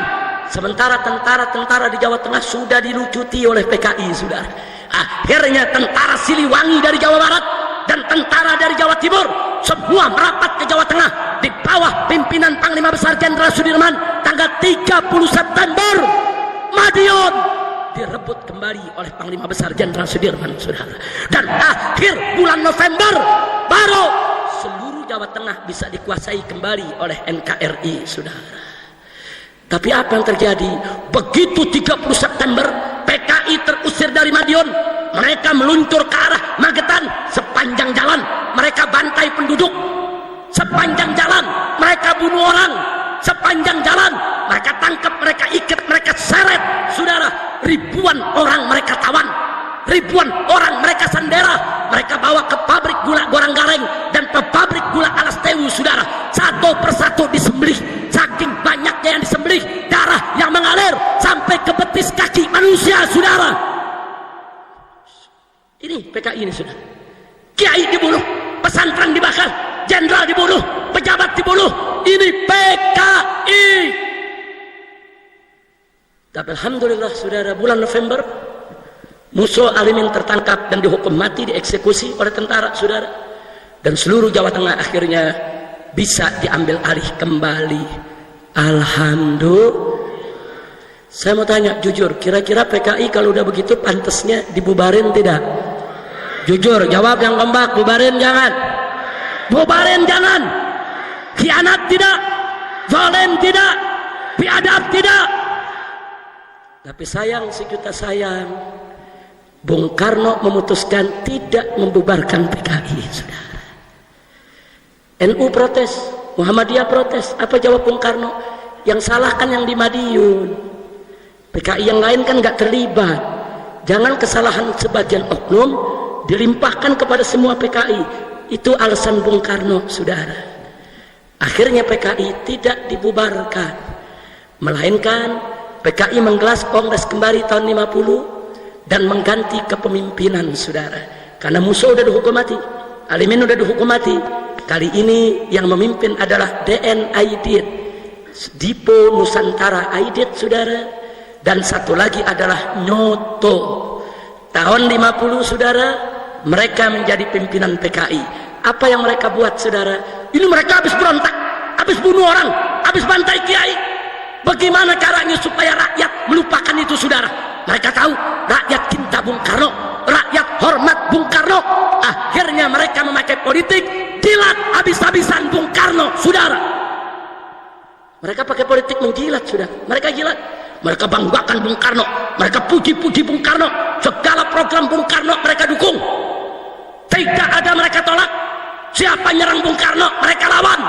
A: Sementara tentara-tentara di Jawa Tengah sudah dilucuti oleh PKI, saudara. Akhirnya tentara Siliwangi dari Jawa Barat dan tentara dari Jawa Timur semua merapat ke Jawa Tengah di bawah pimpinan Panglima Besar Jenderal Sudirman. Tanggal 30 September Madiun direbut kembali oleh Panglima Besar Jenderal Sudirman, saudara. Dan akhir bulan November baru seluruh Jawa Tengah bisa dikuasai kembali oleh NKRI, saudara. Tapi apa yang terjadi? Begitu 30 September PKI terusir dari Madiun, mereka meluncur ke arah Magetan. Sepanjang jalan mereka bantai penduduk, sepanjang jalan mereka bunuh orang, sepanjang jalan mereka tangkap, mereka ikat, mereka seret. Saudara, ribuan orang mereka tawan, ribuan orang mereka sandera, mereka bawa ke pabrik gula Gorang-Gareng dan ke pabrik gula Alas Tewu. Saudara, satu persatu disembelih. Saking banyaknya yang disembelih, darah yang mengalir sampai ke betis kaki manusia. Saudara, ini PKI ini. Saudara, kiai dibunuh, pesantren dibakar, jenderal dibunuh, pejabat dibunuh. Ini PKI. Tapi alhamdulillah saudara, bulan November Muso Alimin tertangkap dan dihukum mati, dieksekusi oleh tentara. Saudara, dan seluruh Jawa Tengah akhirnya bisa diambil alih kembali. Alhamdulillah. Saya mau tanya jujur, kira-kira PKI kalau udah begitu pantasnya dibubarin tidak? Jujur jawab yang kompak. Bubarin jangan? Bubarin jangan. Khianat tidak, zalim tidak, biadab tidak. Tapi sayang, sejuta sayang, Bung Karno memutuskan tidak membubarkan PKI. Saudara, NU protes, Muhammadiyah protes. Apa jawab Bung Karno? Yang salah kan yang di Madiun, PKI yang lain kan nggak terlibat. Jangan kesalahan sebagian oknum dilimpahkan kepada semua PKI. Itu alasan Bung Karno. Saudara, akhirnya PKI tidak dibubarkan, melainkan PKI menggelar kongres kembali tahun 50 dan mengganti kepemimpinan. Saudara, karena Muso udah dihukum mati, Alimin udah dihukum mati, kali ini yang memimpin adalah DN Aidit, Dipo Nusantara Aidit. Saudara, dan satu lagi adalah Nyoto. Tahun 50 saudara, mereka menjadi pimpinan PKI. Apa yang mereka buat saudara? Ini mereka habis berontak, habis bunuh orang, habis bantai kiai. Bagaimana caranya supaya rakyat melupakan itu saudara? Mereka tahu rakyat cinta Bung Karno, rakyat hormat Bung Karno. Akhirnya mereka memakai politik, jilat habis-habisan Bung Karno. Saudara, mereka pakai politik menjilat. Saudara, mereka jilat, mereka banggakan Bung Karno, mereka puji-puji Bung Karno, segala program Bung Karno mereka dukung. Tidak ada mereka tolak. Siapa nyerang Bung Karno mereka lawan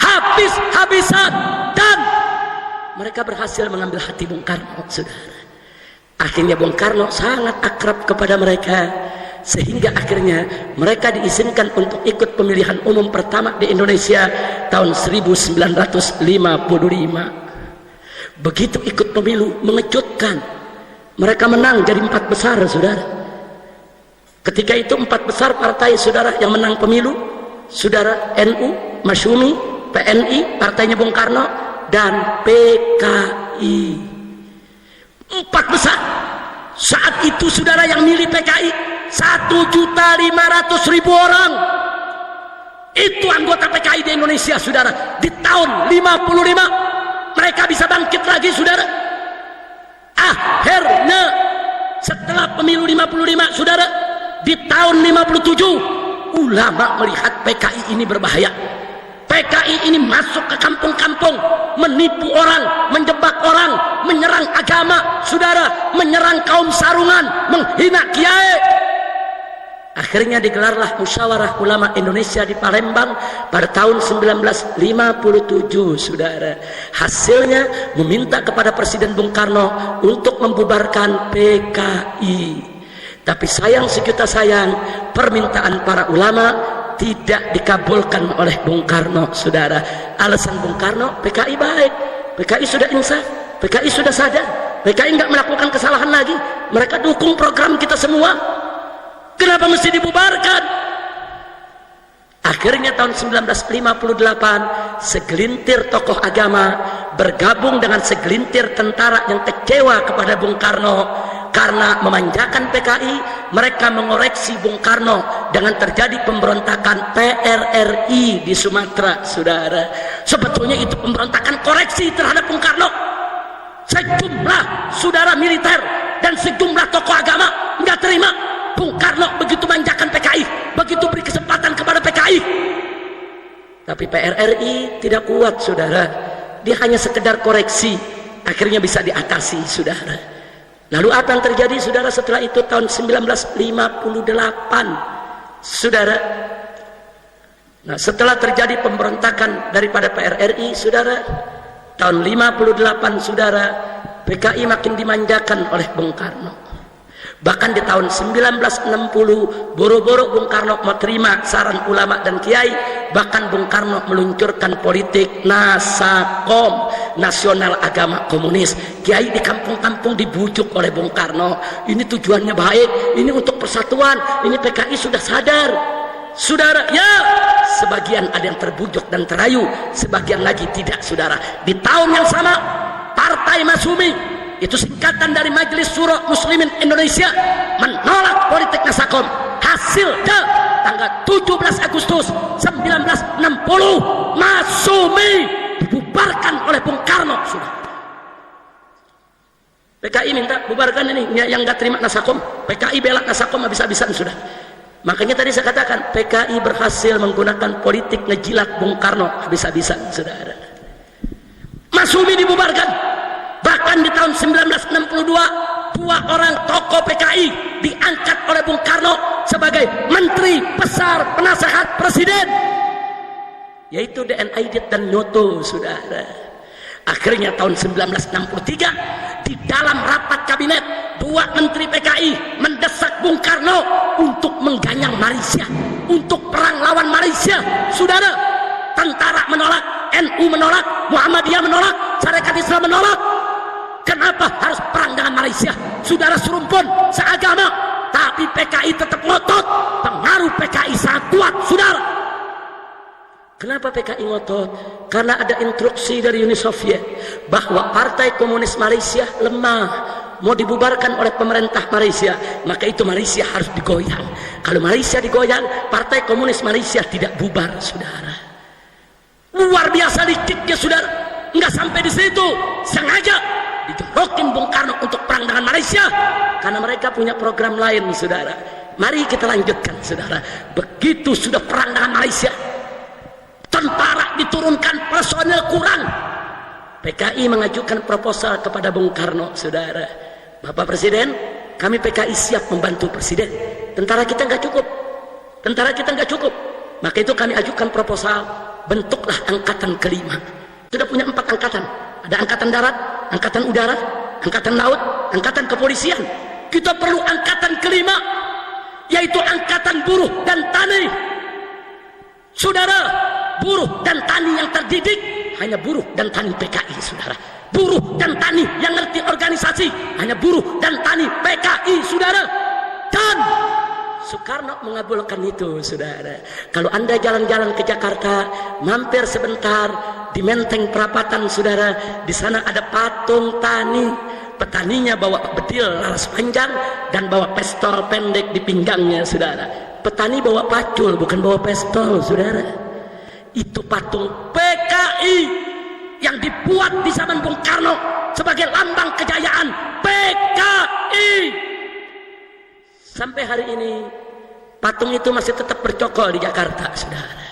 A: habis-habisan, dan mereka berhasil mengambil hati Bung Karno. Saudara, akhirnya Bung Karno sangat akrab kepada mereka, sehingga akhirnya mereka diizinkan untuk ikut pemilihan umum pertama di Indonesia tahun 1955. Begitu ikut pemilu, mengejutkan, mereka menang jadi 4 besar. Saudara, ketika itu 4 besar partai saudara yang menang pemilu, saudara, NU, Masyumi, PNI, partainya Bung Karno, dan PKI. 4 besar. Saat itu saudara yang milih PKI 1.500.000 orang. Itu anggota PKI di Indonesia. Saudara, di tahun 55 mereka bisa bangkit lagi. Saudara, akhirnya setelah pemilu 55 saudara, di tahun 57 ulama melihat PKI ini berbahaya. PKI ini masuk ke kampung-kampung, menipu orang, menjebak orang, menyerang agama, saudara, menyerang kaum sarungan, menghina kiai. Akhirnya digelarlah Musyawarah Ulama Indonesia di Palembang pada tahun 1957, saudara. Hasilnya meminta kepada Presiden Bung Karno untuk membubarkan PKI. Tapi sayang sejuta sayang, permintaan para ulama tidak dikabulkan oleh Bung Karno. Saudara, alasan Bung Karno, PKI baik, PKI sudah insaf, PKI sudah sadar, PKI nggak melakukan kesalahan lagi, mereka dukung program kita semua, kenapa mesti dibubarkan? Akhirnya tahun 1958 segelintir tokoh agama bergabung dengan segelintir tentara yang kecewa kepada Bung Karno karena memanjakan PKI. Mereka mengoreksi Bung Karno dengan terjadi pemberontakan PRRI di Sumatera. Saudara, sebetulnya itu pemberontakan koreksi terhadap Bung Karno. Sejumlah saudara militer dan sejumlah tokoh agama nggak terima Bung Karno begitu manjakan PKI, begitu beri kesempatan kepada PKI. Tapi PRRI tidak kuat. Saudara, dia hanya sekedar koreksi, akhirnya bisa diatasi. Saudara, Lalu apa yang terjadi saudara setelah itu tahun 1958 saudara? Nah, setelah terjadi pemberontakan daripada PRRI saudara, tahun 58 saudara, PKI makin dimanjakan oleh Bung Karno. Bahkan di tahun 1960 boro-boro Bung Karno mau terima saran ulama dan kiai, bahkan Bung Karno meluncurkan politik Nasakom, Nasional Agama Komunis. Kiai di kampung-kampung dibujuk oleh Bung Karno, ini tujuannya baik, ini untuk persatuan, ini PKI sudah sadar saudara. Ya, sebagian ada yang terbujuk dan terayu, sebagian lagi tidak saudara. Di tahun yang sama Partai Masyumi, itu singkatan dari Majelis Syuro Muslimin Indonesia, menolak politik Nasakom. Hasilnya tanggal 17 Agustus 1960 Masyumi dibubarkan oleh Bung Karno sudah. PKI minta bubarkan ini yang nggak terima Nasakom, PKI bela Nasakom habis-habisan sudah. Makanya tadi saya katakan PKI berhasil menggunakan politik ngejilat Bung Karno habis-habisan saudara. Masyumi dibubarkan. Bahkan di tahun 1962 dua orang tokoh PKI diangkat oleh Bung Karno sebagai Menteri Besar Penasehat Presiden, yaitu DN Aidit dan Nyoto saudara. Akhirnya tahun 1963 di dalam rapat kabinet dua menteri PKI mendesak Bung Karno untuk mengganyang Malaysia, untuk perang lawan Malaysia saudara. Tentara menolak, NU menolak, Muhammadiyah menolak, Syarikat Islam menolak. Kenapa harus perang dengan Malaysia? Saudara serumpun, seagama, tapi PKI tetap ngotot. Pengaruh PKI sangat kuat, saudara. Kenapa PKI ngotot? Karena ada instruksi dari Uni Soviet bahwa Partai Komunis Malaysia lemah, mau dibubarkan oleh pemerintah Malaysia, maka itu Malaysia harus digoyang. Kalau Malaysia digoyang, Partai Komunis Malaysia tidak bubar, saudara. Luar biasa liciknya, saudara. Enggak sampai di situ, sengaja dijeblokin Bung Karno untuk perang dengan Malaysia karena mereka punya program lain saudara. Mari kita lanjutkan saudara. Begitu sudah perang dengan Malaysia, tentara diturunkan, personel kurang, PKI mengajukan proposal kepada Bung Karno saudara. Bapak Presiden, kami PKI siap membantu Presiden, tentara kita nggak cukup, tentara kita nggak cukup, maka itu kami ajukan proposal, bentuklah angkatan kelima. Sudah punya 4 angkatan, ada angkatan darat, angkatan udara, angkatan laut, angkatan kepolisian. Kita perlu angkatan kelima, yaitu angkatan buruh dan tani saudara. Buruh dan tani yang terdidik hanya buruh dan tani PKI saudara. Buruh dan tani yang ngerti organisasi hanya buruh dan tani PKI saudara. Dan Soekarno mengabulkan itu saudara. Kalau anda jalan-jalan ke Jakarta, mampir sebentar di Menteng Perapatan saudara, di sana ada patung tani. Petaninya bawa bedil laras panjang dan bawa pistol pendek di pinggangnya saudara. Petani bawa pacul, bukan bawa pistol saudara. Itu patung PKI yang dibuat di zaman Bung Karno sebagai lambang kejayaan PKI. Sampai hari ini patung itu masih tetap bercokol di Jakarta saudara.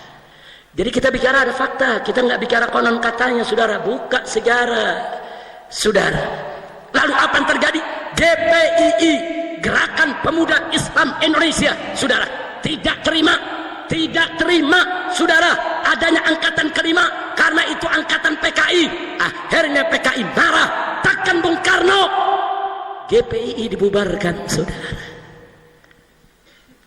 A: Jadi kita bicara ada fakta, kita nggak bicara konon katanya saudara. Buka sejarah saudara. Lalu apa yang terjadi? GPII, Gerakan Pemuda Islam Indonesia saudara, tidak terima saudara adanya angkatan kelima, karena itu angkatan PKI. Akhirnya PKI marah, tekan Bung Karno, GPII dibubarkan saudara.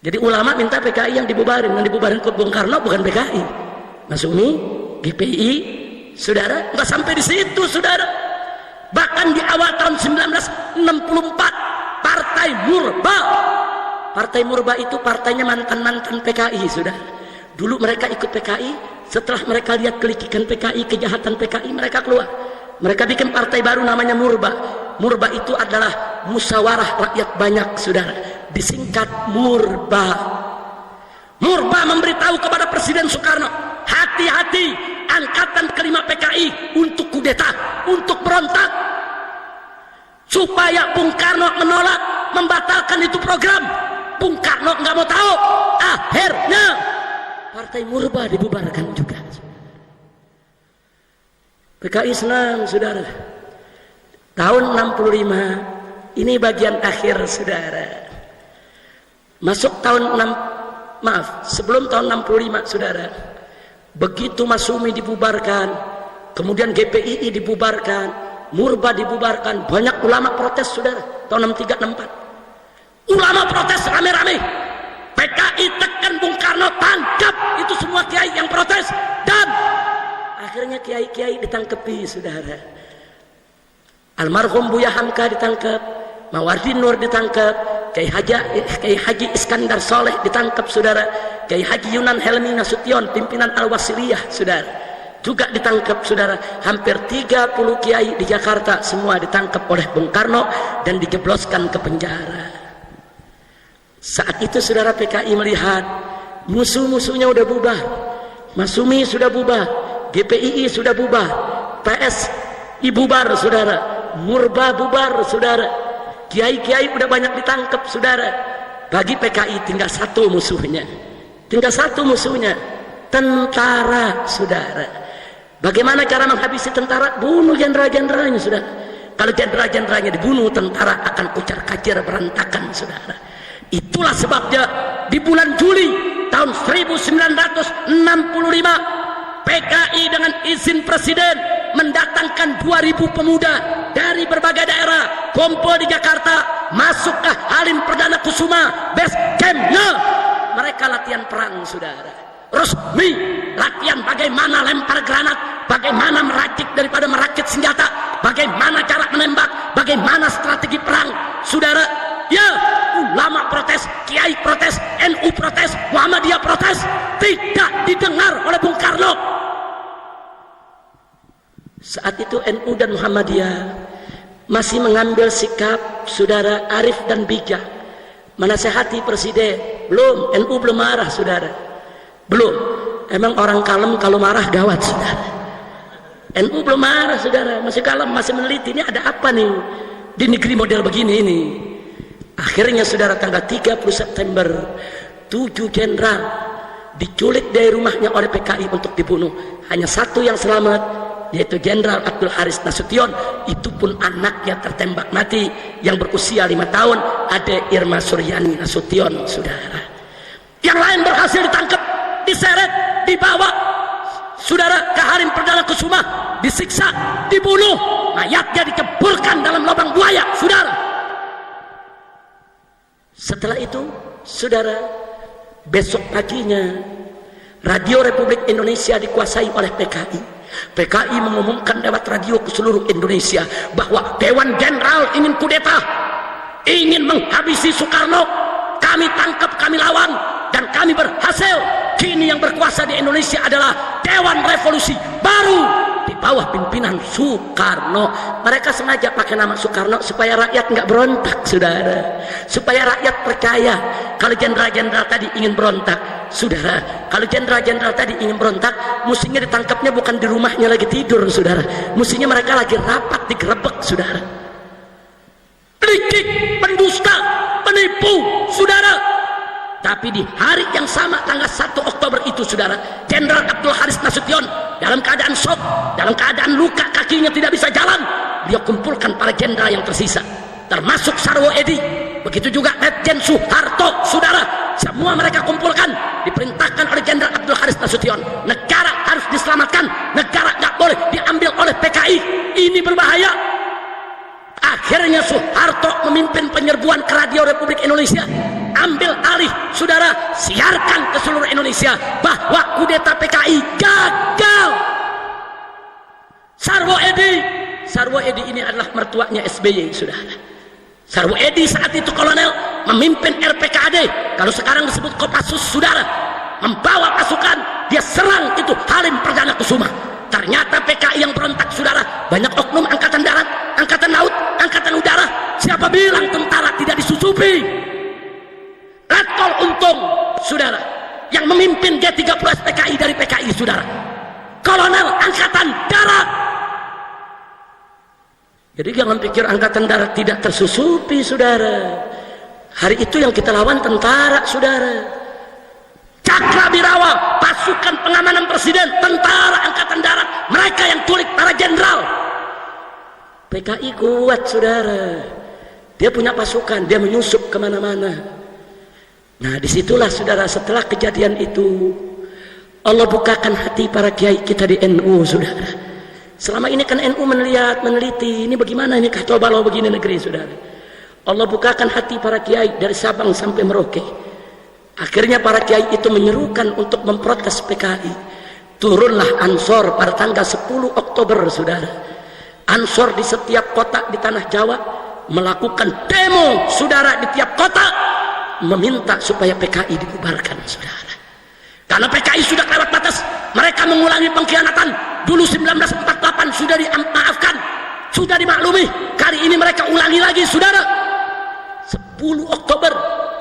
A: Jadi ulama minta PKI yang dibubarin, yang dibubarin ke Bung Karno bukan PKI. Masyumi, GPI, saudara, nggak sampai di situ, saudara. Bahkan di awal tahun 1964, Partai Murba. Partai Murba itu partainya mantan-mantan PKI, saudara. Dulu mereka ikut PKI, setelah mereka lihat kelikikan PKI, kejahatan PKI, mereka keluar. Mereka bikin partai baru namanya Murba. Murba itu adalah musyawarah rakyat banyak, saudara. Disingkat Murba. Murba memberitahu kepada Presiden Soekarno, hati-hati angkatan kelima PKI untuk kudeta, untuk berontak, supaya Bung Karno menolak, membatalkan itu program. Bung Karno nggak mau tahu. Akhirnya Partai Murba dibubarkan juga. PKI senang saudara. Tahun 65 Ini bagian akhir saudara. Masuk tahun sebelum tahun 65 saudara. Begitu Masumi dibubarkan, kemudian GPII dibubarkan, Murba dibubarkan, banyak ulama protes saudara. Tahun 63 64. Ulama protes rame-rame. PKI tekan Bung Karno, tangkap itu semua kiai yang protes, dan akhirnya kiai-kiai ditangkepi saudara. Almarhum Buya Hamka ditangkap, Mawardi Nur ditangkap, Kiai Haji Iskandar Soleh ditangkap saudara, Kiai Haji Yunan Helmi Nasution pimpinan Al-Wasiliyah saudara juga ditangkap saudara. Hampir 30 kiai di Jakarta semua ditangkap oleh Bung Karno dan dijebloskan ke penjara. Saat itu saudara PKI melihat musuh-musuhnya udah bubar, Masumi sudah bubar, GPII sudah bubar, PSI bubar saudara, Murba bubar saudara, kiai-kiai udah banyak ditangkap saudara. Bagi PKI tinggal satu musuhnya, tentara saudara. Bagaimana cara menghabisi tentara? Bunuh jenderal-jenderalnya saudara. Kalau jenderal-jenderalnya dibunuh, tentara akan kucar-kacir berantakan saudara. Itulah sebabnya di bulan Juli tahun 1965 PKI dengan izin presiden mendatangkan 2000 pemuda dari berbagai daerah kumpul di Jakarta, masuk ke Halim Perdana Kusuma, base campnya. Mereka latihan perang saudara, resmi latihan bagaimana lempar granat, bagaimana meracik daripada merakit senjata, bagaimana cara menembak, bagaimana strategi perang saudara. Ya, ulama protes, kiai protes, NU protes, Muhammadiyah protes, tidak didengar oleh Bung Karno. Saat itu NU dan Muhammadiyah masih mengambil sikap saudara arif dan bijak, menasehati presiden. Belum, NU belum marah saudara, belum. Emang orang kalem kalau marah gawat saudara. NU belum marah saudara, masih kalem, masih meneliti ini ada apa nih di negeri model begini ini. Akhirnya saudara tanggal 30 September 7 jenderal diculik dari rumahnya oleh PKI untuk dibunuh. Hanya satu yang selamat, yaitu Jenderal Abdul Haris Nasution. Itu pun anaknya tertembak mati yang berusia 5 tahun, Ade Irma Suryani Nasution saudara. Yang lain berhasil ditangkap, diseret, dibawa saudara ke Halim Perdana Kusuma, disiksa, dibunuh, mayatnya diceburkan dalam lubang buaya saudara. Setelah itu saudara, besok paginya Radio Republik Indonesia dikuasai oleh PKI. PKI mengumumkan lewat radio ke seluruh Indonesia bahwa Dewan Jenderal ingin kudeta, ingin menghabisi Soekarno. Kami tangkap, kami lawan, dan kami berhasil. Kini yang berkuasa di Indonesia adalah Dewan Revolusi Baru di bawah pimpinan Soekarno. Mereka sengaja pakai nama Soekarno supaya rakyat nggak berontak saudara, supaya rakyat percaya kalau jenderal-jenderal tadi ingin berontak saudara. Kalau jenderal-jenderal tadi ingin berontak, mestinya ditangkapnya bukan di rumahnya lagi tidur saudara, mestinya mereka lagi rapat digerebek saudara. Licik, pendusta, penipu saudara. Tapi di hari yang sama tanggal 1 Oktober itu saudara, Jenderal Abdul Haris Nasution dalam keadaan shock, dalam keadaan luka, kakinya tidak bisa jalan, dia kumpulkan para jenderal yang tersisa, termasuk Sarwo Edi, begitu juga Letjen Soeharto saudara. Semua mereka kumpulkan, diperintahkan oleh Jenderal Abdul Haris Nasution. Negara harus diselamatkan, negara nggak boleh diambil oleh PKI, ini berbahaya. Akhirnya Soeharto memimpin penyerbuan ke Radio Republik Indonesia, ambil alih saudara, siarkan ke seluruh Indonesia bahwa kudeta PKI gagal. Sarwo Edi ini adalah mertuanya SBY saudara. Sarwo Edi saat itu kolonel, memimpin RPKAD, kalau sekarang disebut Kopassus saudara, membawa pasukan, dia serang itu Halim Perdana Kusuma. Ternyata PKI yang berontak saudara, banyak oknum angkatan darat, angkatan laut, angkatan udara. Siapa bilang tentara tidak disusupi? Letkol Untung saudara, yang memimpin G30S PKI dari PKI saudara, kolonel angkatan darat. Jadi jangan pikir angkatan darat tidak tersusupi saudara. Hari itu yang kita lawan tentara saudara. Cakrabirawa, pasukan pengamanan presiden, tentara angkatan darat, mereka yang culik para jenderal. PKI kuat saudara. Dia punya pasukan, dia menyusup kemana-mana. Nah disitulah saudara, setelah kejadian itu Allah bukakan hati para kiai kita di NU saudara. Selama ini kan NU meneliti, ini bagaimana ini kacau balau begini negeri saudara. Allah bukakan hati para kiai dari Sabang sampai Merauke. Akhirnya para kiai itu menyerukan untuk memprotes PKI. Turunlah Ansor pada tanggal 10 Oktober saudara. Ansor di setiap kota di tanah Jawa melakukan demo saudara di tiap kota, meminta supaya PKI dibubarkan saudara. Karena PKI sudah lewat batas, mereka mengulangi pengkhianatan. Dulu 1948 sudah dimaafkan, sudah dimaklumi. Kali ini mereka ulangi lagi saudara. 10 Oktober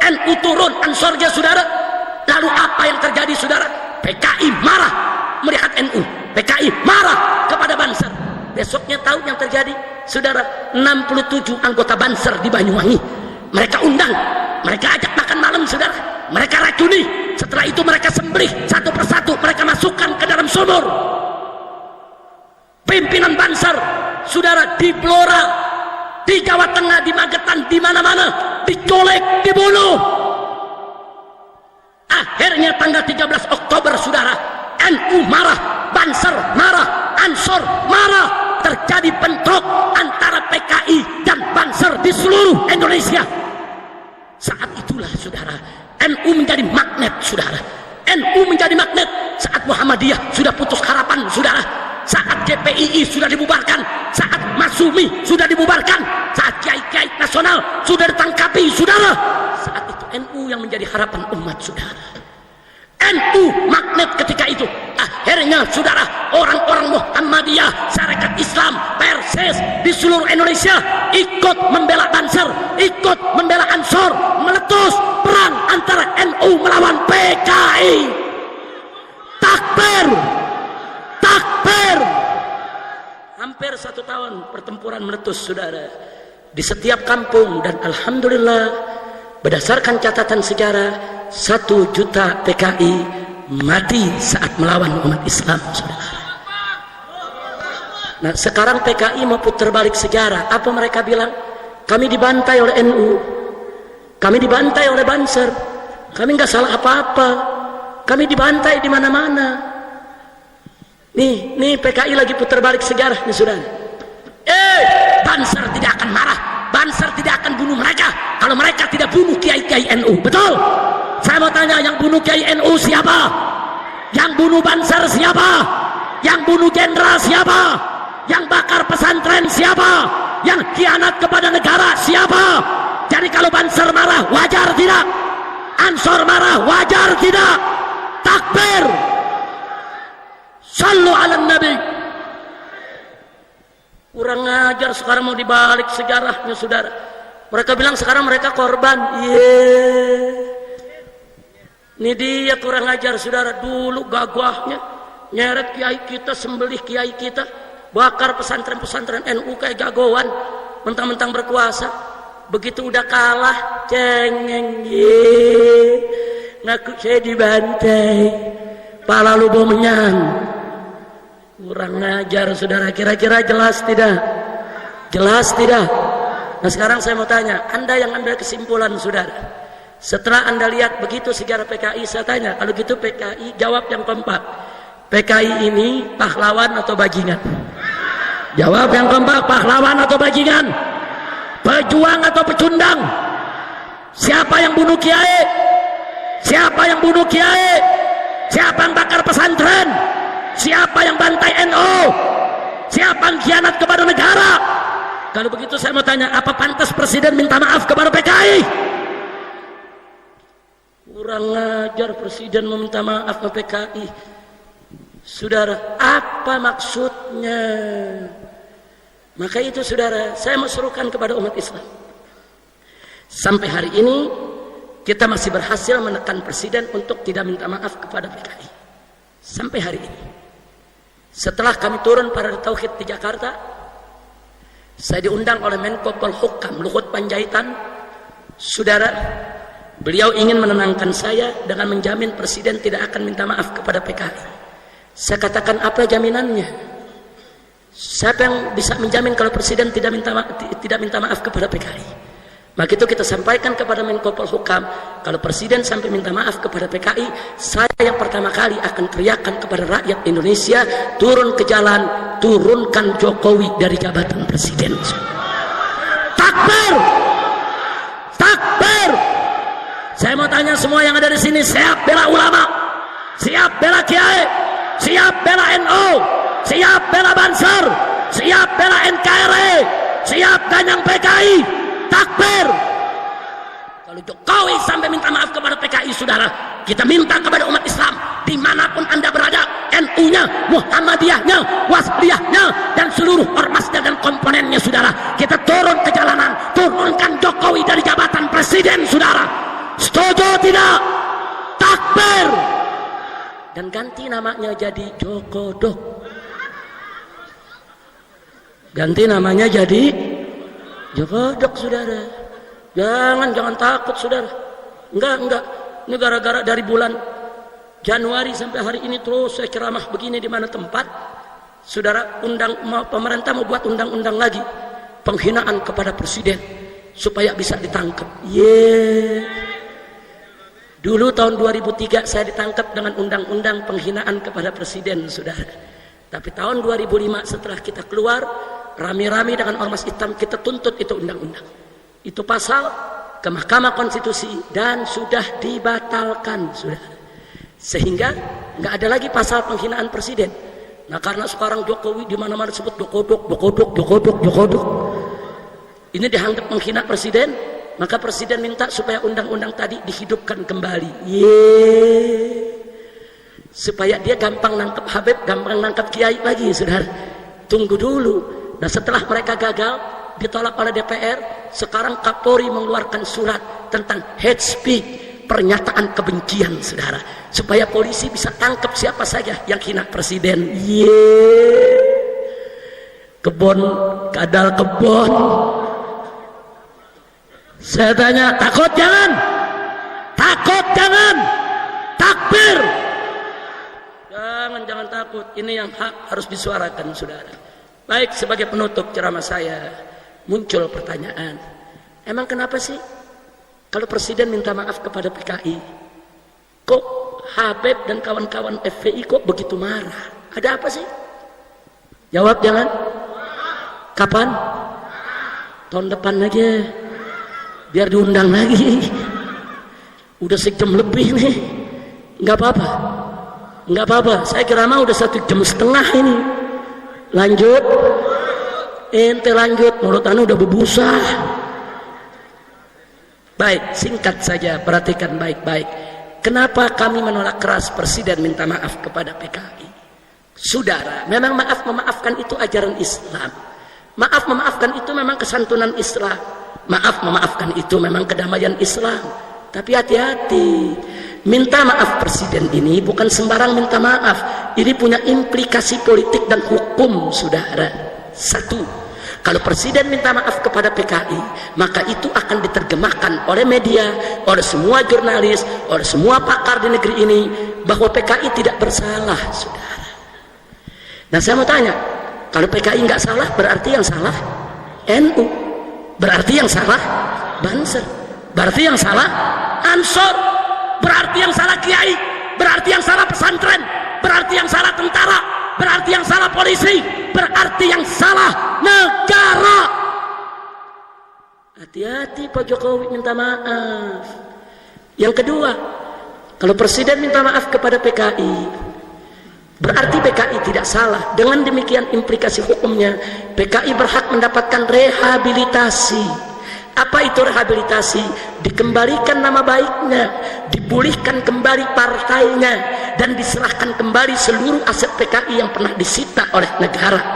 A: NU turun Ansornya saudara. Lalu apa yang terjadi saudara? PKI marah melihat NU, PKI marah kepada Banser. Besoknya tahu yang terjadi saudara, 67 anggota Banser di Banyuwangi mereka undang, mereka ajak makan malam saudara, mereka racuni. Setelah itu mereka sembelih satu persatu, mereka masukkan ke dalam sumur. Pimpinan Banser saudara di Blora, di Jawa Tengah, di Magetan, di mana-mana dicolek, dibunuh. Akhirnya tanggal 13 Oktober saudara, NU marah, Banser marah, Ansor marah. Terjadi bentrok antara PKI dan Banser di seluruh Indonesia. Saat itulah saudara, NU menjadi magnet saudara. NU menjadi magnet saat Muhammadiyah sudah putus harapan saudara. Saat GPII sudah dibubarkan, saat Masumi sudah dibubarkan, saat kiai-kiai nasional sudah ditangkapi saudara. Saat itu NU yang menjadi harapan umat saudara. NU magnet ketika itu. Akhirnya saudara, orang-orang Muhammadiyah, Sarekat Islam, Persis di seluruh Indonesia ikut membela Banser, ikut membela Ansor, meletus perang antara NU melawan PKI. Takbir, takbir. Hampir 1 tahun pertempuran meletus saudara di setiap kampung, dan alhamdulillah berdasarkan catatan sejarah 1 juta PKI mati saat melawan umat Islam saudara. Nah sekarang PKI mau putar balik sejarah. Apa mereka bilang? Kami dibantai oleh NU, kami dibantai oleh Banser, kami nggak salah apa-apa, kami dibantai di mana-mana. Nih PKI lagi putar balik sejarah nih saudara. Banser tidak akan marah, Banser tidak akan bunuh mereka kalau mereka tidak bunuh kiai-kiai NU. Betul? Saya mau tanya, yang bunuh kiai NU siapa? Yang bunuh Banser siapa? Yang bunuh jenderal siapa? Yang bakar pesantren siapa? Yang khianat kepada negara siapa? Jadi kalau Banser marah wajar tidak? Ansor marah wajar tidak? Takbir. Sallu ala Nabi. Kurang ajar, sekarang mau dibalik sejarahnya saudara. Mereka bilang sekarang mereka korban. Ini dia kurang ajar saudara. Dulu gagahnya nyeret kiai kita, sembelih kiai kita, bakar pesantren-pesantren NU kayak jagoan, mentang-mentang berkuasa. Begitu udah kalah cengeng, ngaku saya dibantai, pala lu bomenyan. Kurang ajar saudara. Kira-kira jelas tidak? Jelas tidak? Nah sekarang saya mau tanya, anda yang ambil kesimpulan saudara, setelah anda lihat begitu sejarah PKI, saya tanya, kalau gitu PKI jawab yang kompak, PKI ini pahlawan atau bajingan? Jawab yang kompak, pahlawan atau bajingan? Pejuang atau pecundang? Siapa yang bunuh kiai? Siapa yang bunuh kiai? Siapa yang bakar pesantren? Siapa yang bantai NU? Siapa yang khianat kepada negara? Kalau begitu saya mau tanya, apa pantas presiden minta maaf kepada PKI? Kurang ajar presiden meminta maaf ke PKI. Saudara, apa maksudnya? Maka itu saudara, saya mau serukan kepada umat Islam. Sampai hari ini kita masih berhasil menekan presiden untuk tidak minta maaf kepada PKI. Sampai hari ini. Setelah kami turun pada Tauhid di Jakarta, saya diundang oleh Menko Polhukam Luhut Panjaitan. Saudara, beliau ingin menenangkan saya dengan menjamin presiden tidak akan minta maaf kepada PKI. Saya katakan, apa jaminannya? Siapa yang bisa menjamin kalau presiden tidak minta maaf kepada PKI? Maka itu kita sampaikan kepada Menko Polhukam, kalau Presiden sampai minta maaf kepada PKI, saya yang pertama kali akan teriakkan kepada rakyat Indonesia, turun ke jalan, turunkan Jokowi dari jabatan Presiden. Takbir! Takbir! Saya mau tanya semua yang ada di sini, siap bela ulama? Siap bela kiai? Siap bela NU? Siap bela Banser? Siap bela NKRI? Siap ganyang PKI? Takbir! Kalau Jokowi sampai minta maaf kepada PKI, saudara, kita minta kepada umat Islam dimanapun anda berada, NU-nya, Muhammadiyahnya, Wasliyahnya, dan seluruh ormasnya dan komponennya, saudara, kita turun ke jalanan, turunkan Jokowi dari jabatan Presiden, saudara. Setuju tidak? Takbir! Dan ganti namanya jadi Jokodok. Ganti namanya jadi Jokodok, saudara. Jangan takut, saudara. Enggak. Ini gara-gara dari bulan Januari sampai hari ini terus saya ceramah begini di mana tempat, saudara, pemerintah mau buat undang-undang lagi penghinaan kepada presiden supaya bisa ditangkap. Dulu tahun 2003 saya ditangkap dengan undang-undang penghinaan kepada presiden, saudara. Tapi tahun 2005 setelah kita keluar, rame-rame dengan ormas hitam kita tuntut itu undang-undang. Itu pasal ke Mahkamah Konstitusi dan sudah dibatalkan, saudara. Sehingga nggak ada lagi pasal penghinaan presiden. Nah, karena sekarang Jokowi di mana-mana disebut Jokodok. Ini dianggap menghina presiden, maka presiden minta supaya undang-undang tadi dihidupkan kembali. Supaya dia gampang nangkep Habib, gampang nangkep Kiai lagi, saudara. Tunggu dulu. Nah, setelah mereka gagal, ditolak oleh DPR, sekarang Kapolri mengeluarkan surat tentang hate speech, pernyataan kebencian, saudara, supaya polisi bisa tangkap siapa saja yang hina presiden. Kebon, kadal kebon. Saya tanya, takut jangan? Takut jangan? Takbir! Jangan takut. Ini yang hak harus disuarakan, saudara. Baik, sebagai penutup ceramah saya, muncul pertanyaan, emang kenapa sih kalau presiden minta maaf kepada PKI, kok Habib dan kawan-kawan FPI kok begitu marah? Ada apa sih? Jawab jangan. Kapan? Tahun depan aja, biar diundang lagi. Udah sejam lebih nih. Nggak apa-apa, saya kira mah udah 1,5 jam ini. Lanjut, ente lanjut, mulut anu udah berbusa. Baik, singkat saja, perhatikan baik-baik. Kenapa kami menolak keras presiden minta maaf kepada PKI? Saudara, memang memaafkan itu ajaran Islam. Memaafkan itu memang kesantunan Islam. Memaafkan itu memang kedamaian Islam. Tapi hati-hati, minta maaf presiden ini bukan sembarang minta maaf. Ini punya implikasi politik dan hukum, saudara. Satu, kalau presiden minta maaf kepada PKI, maka itu akan diterjemahkan oleh media, oleh semua jurnalis, oleh semua pakar di negeri ini, bahwa PKI tidak bersalah, saudara. Nah, saya mau tanya, kalau PKI nggak salah, berarti yang salah NU, berarti yang salah Banser, berarti yang salah Ansor, berarti yang salah Kiai, berarti yang salah pesantren, berarti yang salah tentara, berarti yang salah polisi, berarti yang salah negara. Hati-hati Pak Jokowi minta maaf. Yang kedua, kalau presiden minta maaf kepada PKI, berarti PKI tidak salah. Dengan demikian implikasi hukumnya, PKI berhak mendapatkan rehabilitasi. Apa itu rehabilitasi? Dikembalikan nama baiknya, dipulihkan kembali partainya, dan diserahkan kembali seluruh aset PKI yang pernah disita oleh negara.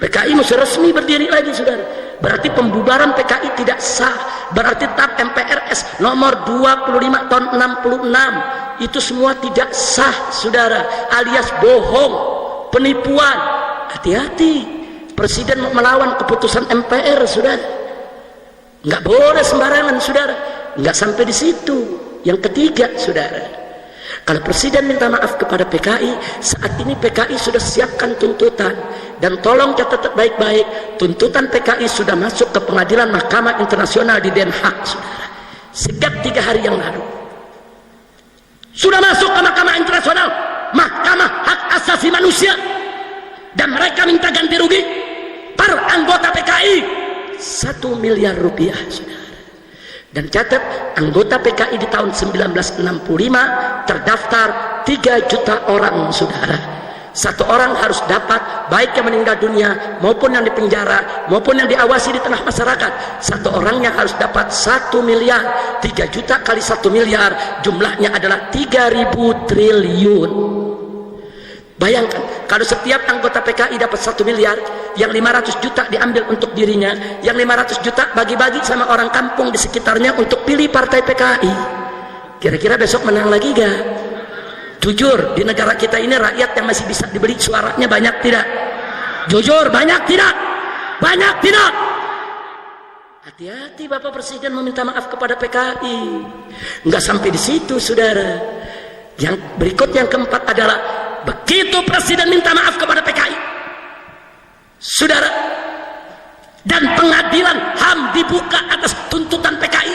A: PKI mesti resmi berdiri lagi, saudara. Berarti pembubaran PKI tidak sah. Berarti TAP MPRS nomor 25 tahun 66 itu semua tidak sah, saudara, alias bohong, penipuan. Hati-hati, presiden mau melawan keputusan MPR, saudara. Nggak boleh sembarangan, saudara. Nggak sampai di situ. Yang ketiga, saudara, Kalau presiden minta maaf kepada PKI, saat ini PKI sudah siapkan tuntutan, dan tolong catat baik-baik, tuntutan PKI sudah masuk ke pengadilan Mahkamah Internasional di Den Haag, saudara. Sejak 3 hari yang lalu sudah masuk ke Mahkamah Internasional, Mahkamah Hak Asasi Manusia, dan mereka minta ganti rugi per anggota PKI 1 miliar rupiah, saudara. Dan catat, anggota PKI di tahun 1965 terdaftar 3 juta orang, saudara. 1 orang harus dapat, baik yang meninggal dunia maupun yang dipenjara maupun yang diawasi di tengah masyarakat, 1 orangnya harus dapat 1 miliar. 3 juta kali 1 miliar jumlahnya adalah 3.000 triliun. Bayangkan kalau setiap anggota PKI dapat 1 miliar, yang 500 juta diambil untuk dirinya, yang 500 juta bagi-bagi sama orang kampung di sekitarnya untuk pilih partai PKI. Kira-kira besok menang lagi gak? Jujur, di negara kita ini rakyat yang masih bisa dibeli suaranya banyak tidak? Jujur, banyak tidak? Banyak tidak? Hati-hati Bapak Presiden meminta maaf kepada PKI. Enggak sampai di situ, saudara. Yang berikut, yang keempat adalah, begitu Presiden minta maaf kepada PKI, saudara, dan pengadilan HAM dibuka atas tuntutan PKI,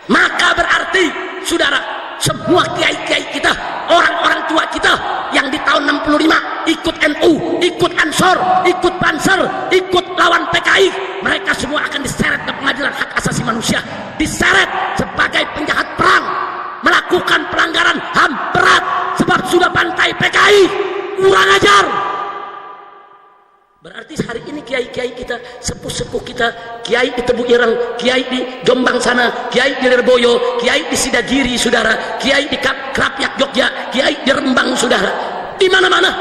A: maka berarti, saudara, semua kiai-kiai kita, orang-orang tua kita yang di tahun 65 ikut NU, ikut Ansor, ikut Banser, ikut lawan PKI, mereka semua akan diseret ke pengadilan hak asasi manusia, diseret sebagai penjahat perang, melakukan pelanggaran HAM berat, sebab sudah bantai PKI, kurang ajar. Berarti hari ini kiai-kiai kita, sepuh-sepuh kita, kiai di Tebu Ireng, kiai di Jombang sana, kiai di Lirboyo, kiai di Sidagiri, saudara, kiai di Krapyak Jogja, kiai di Rembang, saudara, di mana-mana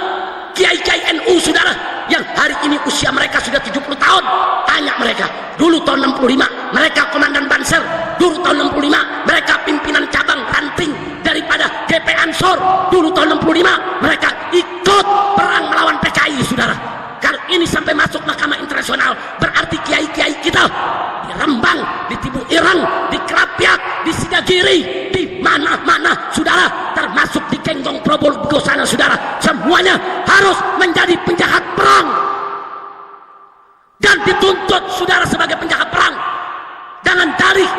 A: kiai-kiai NU, saudara, yang hari ini usia mereka sudah 70 tahun. Tanya mereka, dulu tahun 65 mereka komandan Banser, dulu tahun 65 mereka pimpinan cabang ranting daripada GP Ansor, dulu tahun 65 mereka ikut perang melawan PKI, saudara. Kalau ini sampai masuk Mahkamah Internasional, berarti kiai-kiai kita di Rembang, di Tebu Ireng, di Krapyak, di Sidagiri, di mana-mana, saudara, termasuk di Kenggong Probolinggo sana, saudara, semuanya harus menjadi penjahat perang dan dituntut, saudara, sebagai penjahat perang dengan dalih,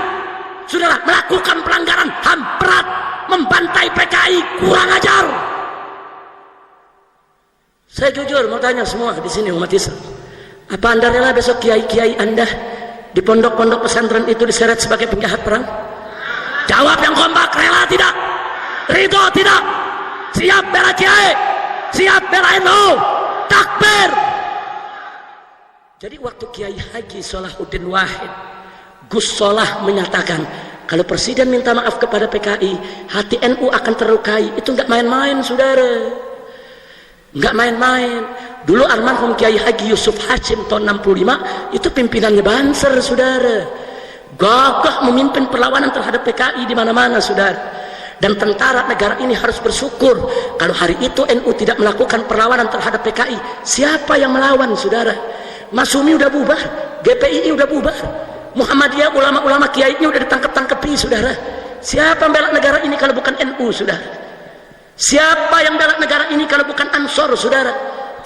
A: saudara, melakukan pelanggaran HAM berat, membantai PKI, kurang ajar. Saya jujur mau tanya semua di sini umat Islam, apa Anda rela besok kiai-kiai Anda di pondok-pondok pesantren itu diseret sebagai penjahat perang? Jawab yang kompak, rela tidak? Ridho tidak? Siap bela kiai? Siap bela NU? Takbir! Jadi waktu Kiai Haji Salahuddin Wahid Gus Solah menyatakan, kalau Presiden minta maaf kepada PKI, hati NU akan terlukai, itu nggak main-main, saudara. Nggak main-main. Dulu almarhum Kiai Haji Yusuf Hashim tahun 65 itu pimpinannya Banser, saudara, gagah memimpin perlawanan terhadap PKI di mana-mana, saudara. Dan tentara negara ini harus bersyukur kalau hari itu NU tidak melakukan perlawanan terhadap PKI. Siapa yang melawan, saudara? Masumi udah bubar, GPII udah bubar, Muhammadiyah, ulama-ulama kiainya udah ditangkap-tangkepi, saudara. Siapa yang bela negara ini kalau bukan NU, saudara? Siapa yang bela negara ini kalau bukan Ansor, saudara?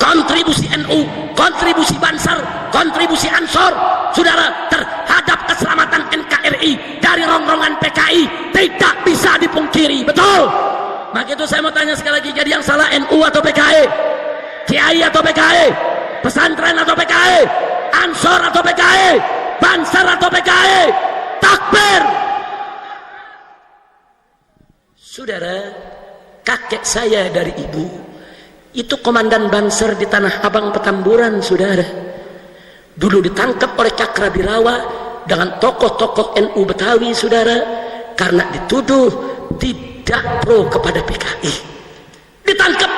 A: Kontribusi NU, kontribusi Banser, kontribusi Ansor, saudara, terhadap keselamatan NKRI dari rongrongan PKI tidak bisa dipungkiri, betul? Maka itu saya mau tanya sekali lagi, jadi yang salah NU atau PKI? Kiai atau PKI? Pesantren atau PKI? Ansor atau PKI? Banser atau PKI? Takbir! Saudara, kakek saya dari ibu itu komandan Banser di Tanah Abang Petamburan, saudara. Dulu ditangkap oleh Cakrabirawa dengan tokoh-tokoh NU Betawi, saudara, karena dituduh tidak pro kepada PKI. Ditangkap,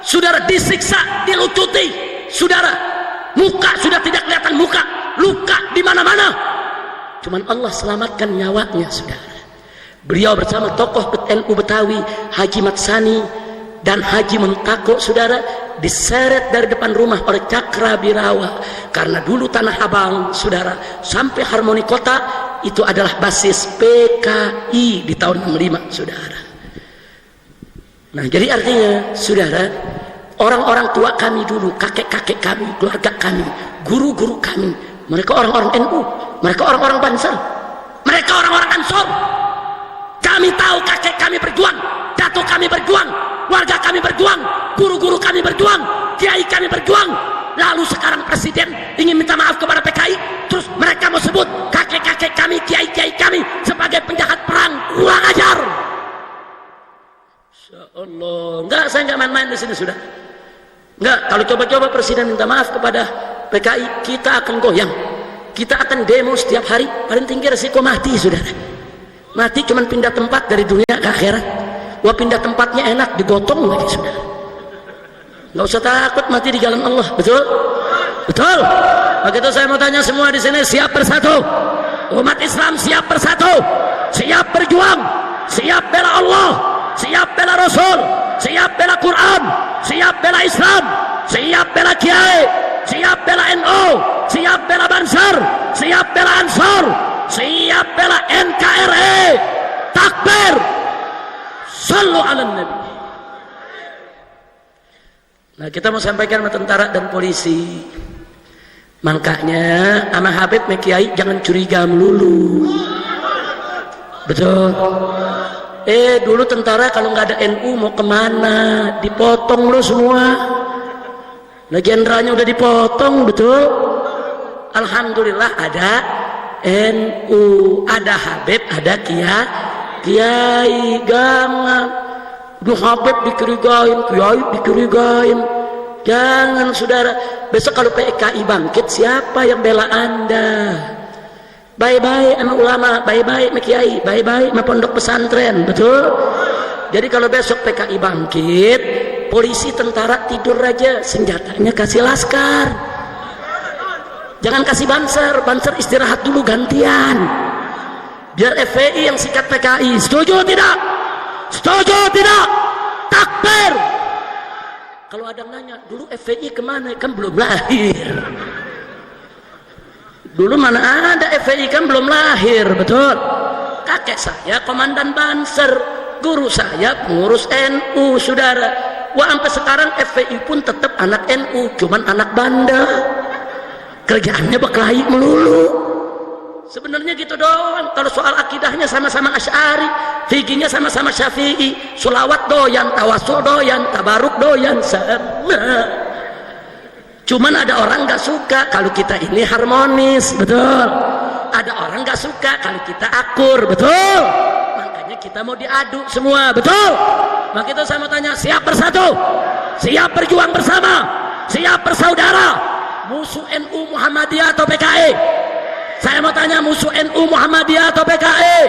A: saudara, disiksa, dilucuti, saudara, muka sudah tidak kelihatan muka, luka di mana-mana. Cuman Allah selamatkan nyawanya, saudara. Beliau bersama tokoh NU Betawi Haji Matsani dan Haji Muntako, saudara, diseret dari depan rumah oleh Cakrabirawa karena dulu Tanah Abang, saudara, sampai Harmoni Kota itu adalah basis PKI di tahun 65, saudara. Nah, jadi artinya, saudara, orang-orang tua kami dulu, kakek-kakek kami, keluarga kami, guru-guru kami, mereka orang-orang NU, mereka orang-orang Banser, mereka orang-orang Ansor. Kami tahu kakek kami berjuang, datuk kami berjuang, warga kami berjuang, guru-guru kami berjuang, kiai kami berjuang. Lalu sekarang presiden ingin minta maaf kepada PKI, terus mereka mau sebut kakek-kakek kami, kiai-kiai kami sebagai penjahat perang. Kurang ajar. Insya Allah, enggak, saya enggak main-main di sini, sudah. Enggak, kalau coba-coba presiden minta maaf kepada PKI, kita akan goyang, kita akan demo setiap hari. Paling tinggi resiko mati, saudara. Mati cuman pindah tempat dari dunia ke akhirat. Wah, pindah tempatnya enak, digotong lagi, saudara. Nggak usah takut mati di jalan Allah, betul? Betul. Begitu saya mau tanya semua di sini, siap bersatu? Umat Islam siap bersatu, siap berjuang, siap bela Allah, siap bela Rasul, siap bela Quran, siap bela Islam, siap bela Kiai, siap bela NU, siap bela Banser, siap bela Ansor, siap bela NKRI. Takbir, sallu ala Nabi. Nah, kita mau sampaikan sama tentara dan polisi, makanya sama Habib Mekiai jangan curiga melulu. Betul. Dulu tentara kalau nggak ada NU mau kemana? Dipotong lo semua. Nah, jenderalnya udah dipotong, betul. Alhamdulillah ada NU, ada Habib, ada Kiai. Jangan duh Habib dicurigain, Kiai dicurigain. Jangan, saudara. Besok kalau PKI bangkit, siapa yang bela Anda? Baik-baik sama ulama, baik-baik sama Kiai, baik-baik sama pondok pesantren, betul? Jadi kalau besok PKI bangkit, polisi tentara tidur aja, senjatanya kasih laskar. Jangan kasih Banser istirahat dulu gantian. Biar FPI yang sikat PKI. Setuju tidak? Setuju tidak? Takbir. Kalau ada yang nanya, dulu FPI kemana? Kan belum lahir. Dulu mana ada FPI, kan belum lahir, betul? Kakek saya komandan Banser, guru saya pengurus NU, saudara. Wah, sampai sekarang FPI pun tetap anak NU, cuman anak bandel. Kerjaannya berkelahi melulu. Sebenarnya gitu doang. Kalau soal akidahnya sama-sama Asy'ari, fikihnya sama-sama Syafi'i, sholawat doyan, tawasul doyan, tabaruk doyan, sama. Cuman ada orang nggak suka kalau kita ini harmonis, betul. Ada orang nggak suka kalau kita akur, betul. Makanya kita mau diadu semua, betul. Maka itu saya mau tanya, siap bersatu, siap berjuang bersama, siap bersaudara. Musuh NU Muhammadiyah atau PKI? Saya mau tanya, musuh NU Muhammadiyah atau PKI?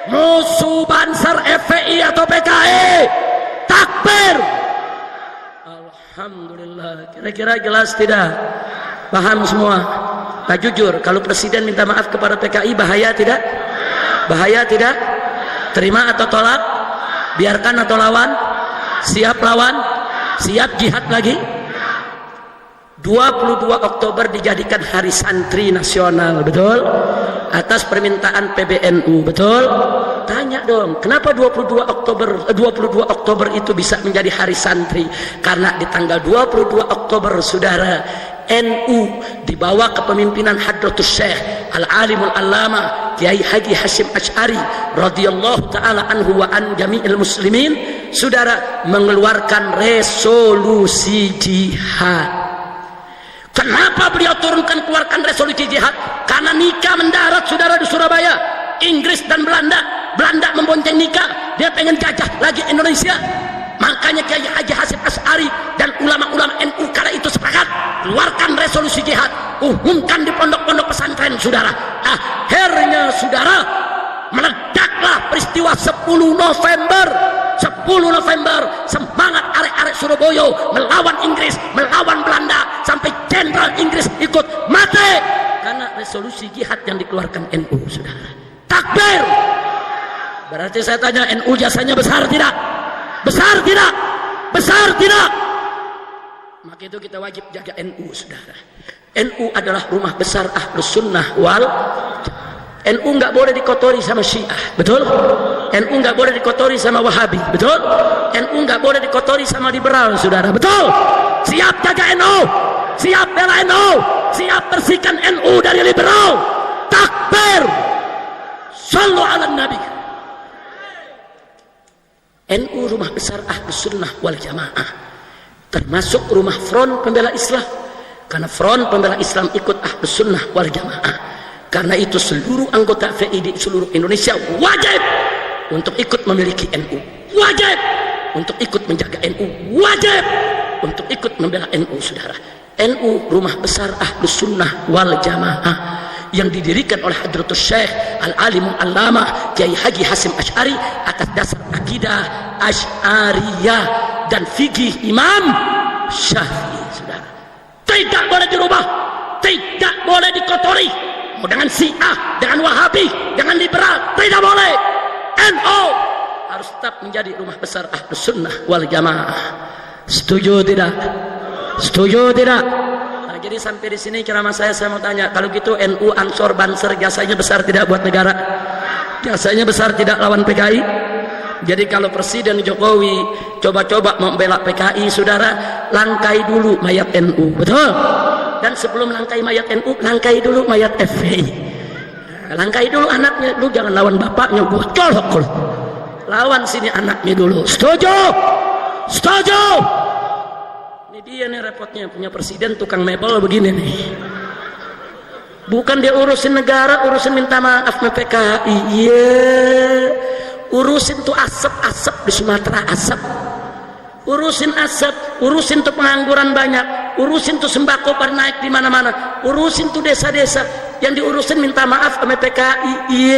A: Musuh Banser FPI atau PKI? Takbir. Alhamdulillah. Kira-kira jelas tidak? Paham semua? Nah, jujur, kalau presiden minta maaf kepada PKI, bahaya tidak? Bahaya tidak? Terima atau tolak? Biarkan atau lawan? Siap lawan? Siap jihad lagi? 22 Oktober dijadikan Hari Santri Nasional, betul? Atas permintaan PBNU, betul? Tanya dong, kenapa 22 Oktober itu bisa menjadi Hari Santri? Karena di tanggal 22 Oktober, saudara, NU di bawah kepemimpinan Hadratus Syekh Al-Alimul Allama Kiai Haji Hasyim Asy'ari radhiyallahu taala anhu wa an jami'il muslimin, saudara, mengeluarkan resolusi jihad. Kenapa beliau keluarkan resolusi jihad? Karena nikah mendarat, saudara, di Surabaya. Inggris dan Belanda membonceng nikah. Dia pengen jajah lagi Indonesia. Makanya Kiai Haji Hasyim Asy'ari dan ulama-ulama NU kala itu sepakat keluarkan resolusi jihad, umumkan di pondok-pondok pesantren, saudara. Akhirnya, saudara, meledaklah peristiwa 10 November. 10 November, semangat arek-arek Surabaya melawan Inggris, melawan Belanda, sampai jenderal Inggris ikut mati karena resolusi jihad yang dikeluarkan NU, saudara. Takbir. Berarti saya tanya, NU jasanya besar tidak? Besar tidak? Besar tidak? Maka itu kita wajib jaga NU, saudara. NU adalah rumah besar Ahlus Sunnah wal NU nggak boleh dikotori sama Syiah, betul? NU nggak boleh dikotori sama Wahabi, betul? NU nggak boleh dikotori sama liberal, saudara, betul? Siap jaga NU, siap bela NU, siap bersihkan NU dari liberal. Takbir, sallu ala nabi. NU rumah besar Ahlus Sunnah wal Jamaah, termasuk rumah front pembela Islam, karena front pembela Islam ikut Ahlus Sunnah wal Jamaah. Karena itu seluruh anggota FPI di seluruh Indonesia wajib untuk ikut memiliki NU, wajib untuk ikut menjaga NU, wajib untuk ikut membela NU, saudara. NU rumah besar Ahlus Sunnah wal Jamaah yang didirikan oleh Hadratus Syekh Al-Alimul Allamah Kiai Haji Hasyim Asy'ari atas dasar akidah Asy'ariyah dan fikih Imam Syafi'i, saudara. Tidak boleh dirubah, tidak boleh dikotori dengan Syiah, dengan Wahabi, dengan liberal, tidak boleh. NU harus tetap menjadi rumah besar Ahlus Sunnah wal Jamaah. Setuju tidak? Setuju tidak? Nah, jadi sampai di sini ceramah saya mau tanya, kalau gitu NU Ansor Banser jasanya besar tidak buat negara? Jasanya besar tidak lawan PKI? Jadi kalau Presiden Jokowi coba-coba membela PKI, saudara, langkai dulu mayat NU, betul? Dan sebelum langkai mayat NU, langkai dulu mayat FPI. Langkai dulu anaknya, lu jangan lawan bapaknya, gua colok lu. Lawan sini anaknya dulu. Setuju? Setuju? Ini dia nih repotnya, punya presiden tukang mebel begini nih. Bukan dia urusin negara, urusin minta maaf sama PKI. Urusin tuh asap-asap di Sumatera, asap. Urusin asap, urusin tuh pengangguran banyak, urusin tuh sembako pada naik di mana-mana, urusin tuh desa-desa yang diurusin minta maaf sama PKI.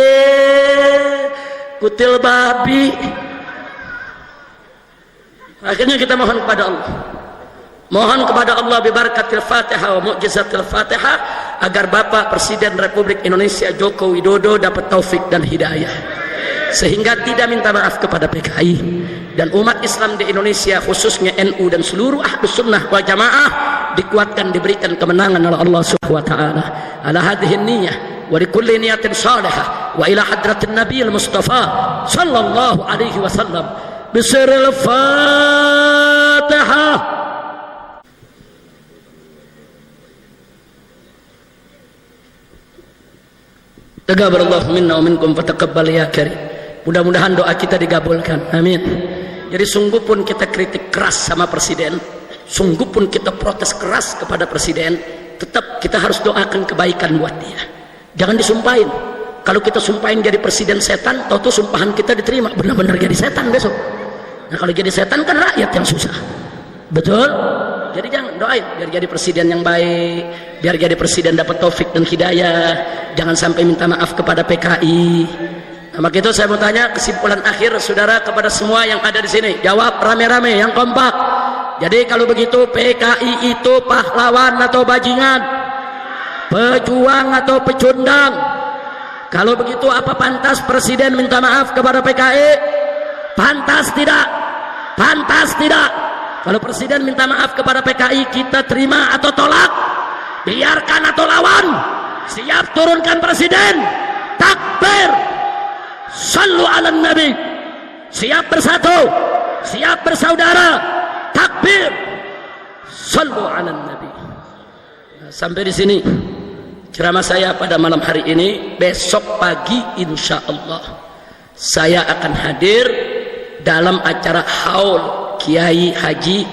A: Kutil babi. Akhirnya kita mohon kepada Allah, mohon kepada Allah bibarakatil Fatihah wa mu'jizatil Fatihah, agar Bapak Presiden Republik Indonesia Joko Widodo dapat taufik dan hidayah, sehingga tidak minta maaf kepada PKI dan umat Islam di Indonesia, khususnya NU dan seluruh Ahlus Sunnah wal Jamaah dikuatkan, diberikan kemenangan oleh Allah Subhanahu wa taala. Ala hadhihi niyyah wa likulli niyatin salihah wa ila hadratin nabiyil mustafa sallallahu alaihi wasallam bisiril Fatihah. Taqabbalallahu minna wa minkum fataqabbal ya karim. Mudah-mudahan doa kita digabulkan, amin. Jadi sungguh pun kita kritik keras sama presiden, sungguh pun kita protes keras kepada presiden, tetap kita harus doakan kebaikan buat dia. Jangan disumpahin. Kalau kita sumpahin jadi presiden setan, tahu tuh sumpahan kita diterima, benar-benar jadi setan besok. Nah kalau jadi setan kan rakyat yang susah, betul? Jadi jangan doain biar jadi presiden yang baik, biar jadi presiden dapat taufik dan hidayah. Jangan sampai minta maaf kepada PKI. Nah, maka itu saya mau tanya kesimpulan akhir, saudara, kepada semua yang ada di sini. Jawab rame-rame, yang kompak. Jadi kalau begitu PKI itu pahlawan atau bajingan? Pejuang atau pecundang? Kalau begitu apa pantas presiden minta maaf kepada PKI? Pantas tidak? Pantas tidak? Kalau presiden minta maaf kepada PKI, kita terima atau tolak? Biarkan atau lawan? Siap turunkan presiden? Takbir! Sallu ala nabi. Siap bersatu, siap bersaudara. Takbir. Sallu ala nabi. Nah, sampai di sini ceramah saya pada malam hari ini. Besok pagi insya Allah saya akan hadir dalam acara haul Kiai Haji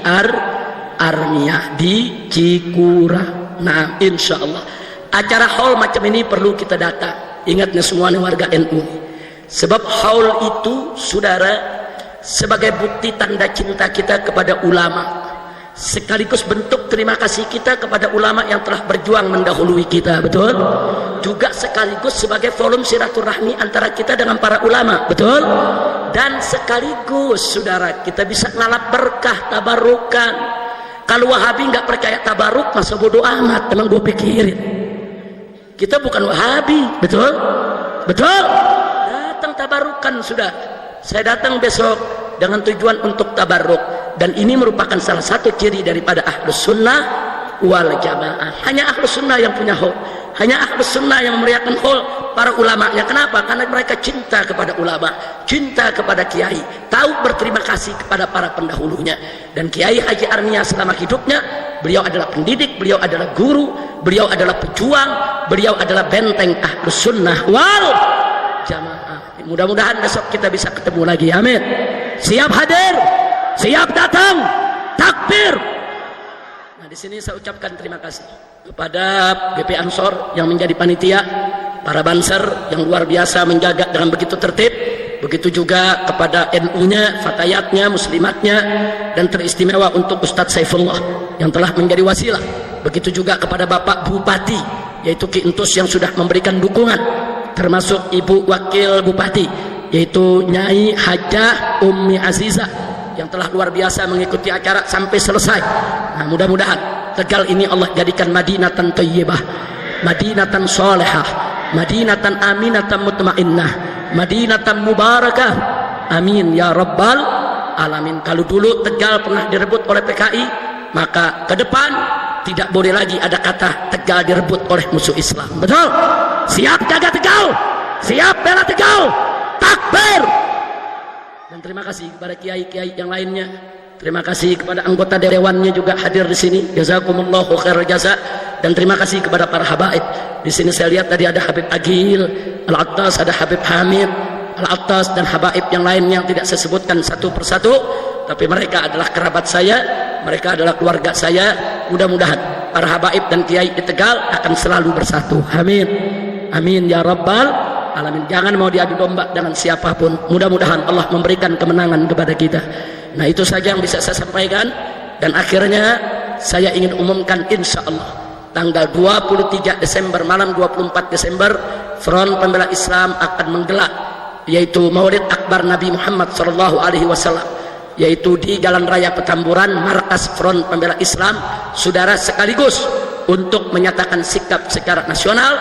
A: Armiyah di Cikura. Nah, insya Allah acara haul macam ini perlu kita datang. Ingatnya semuanya warga NU. Sebab haul itu, saudara, sebagai bukti tanda cinta kita kepada ulama, sekaligus bentuk terima kasih kita kepada ulama yang telah berjuang mendahului kita, betul? Juga sekaligus sebagai volume silaturahmi antara kita dengan para ulama, betul? Dan sekaligus, saudara, kita bisa ngalap berkah, tabarukan. Kalau Wahabi nggak percaya tabaruk, masa bodoh amat, emang gue pikirin. Kita bukan Wahabi, betul? Betul? Tabarukan sudah. Saya datang besok dengan tujuan untuk tabaruk, dan ini merupakan salah satu ciri daripada Ahlus Sunnah wal Jamaah. Hanya Ahlus Sunnah yang punya haul, hanya Ahlus Sunnah yang memeriahkan haul. para ulamanya. Kenapa? Karena mereka cinta kepada ulama, cinta kepada kiai, tahu berterima kasih kepada para pendahulunya. Dan Kiai Haji Arnia selama hidupnya, beliau adalah pendidik, beliau adalah guru, beliau adalah pejuang, beliau adalah benteng Ahlus Sunnah wal Jamaah. Mudah-mudahan besok kita bisa ketemu lagi. Amin. Siap hadir, siap datang, takbir. Nah, di sini saya ucapkan terima kasih kepada GP Ansor yang menjadi panitia, para banser yang luar biasa menjaga dengan begitu tertib, begitu juga kepada NU-nya, fatayatnya, muslimatnya, dan teristimewa untuk Ustadz Saifullah yang telah menjadi wasilah. Begitu juga kepada Bapak Bupati, yaitu Ki Entus yang sudah memberikan dukungan, termasuk Ibu Wakil Bupati, yaitu Nyai Hajah Ummi Azizah yang telah luar biasa mengikuti acara sampai selesai. Nah, mudah-mudahan Tegal ini Allah jadikan Madinatan Thayyibah, Madinatan Salihah, Madinatan Aminatan Mutmainnah, Madinatan Mubarakah. Amin ya Rabbal Alamin. Kalau dulu Tegal pernah direbut oleh PKI, maka ke depan tidak boleh lagi ada kata Tegal direbut oleh musuh Islam. Betul? Siap jaga Tegal, siap bela Tegal, takbir. Dan terima kasih kepada kiai-kiai yang lainnya. Terima kasih kepada anggota dewannya juga hadir di sini. Jazakumullahu khairal jaza. Dan terima kasih kepada para habaib. Di sini saya lihat tadi ada Habib Agil Al-Attas, ada Habib Hamid Al-Attas, dan habaib yang lain yang tidak saya sebutkan satu persatu, tapi mereka adalah kerabat saya, mereka adalah keluarga saya. Mudah-mudahan para habaib dan kiai di Tegal akan selalu bersatu. Amin. Amin ya Rabbal Alamin. Jangan mau diadu domba dengan siapapun. Mudah-mudahan Allah memberikan kemenangan kepada kita. Nah, itu saja yang bisa saya sampaikan. Dan akhirnya saya ingin umumkan, insya Allah tanggal 23 Desember malam 24 Desember Front Pembela Islam akan menggelar, yaitu Maulid Akbar Nabi Muhammad SAW, yaitu di Jalan Raya Petamburan, markas Front Pembela Islam. Saudara, sekaligus untuk menyatakan sikap secara nasional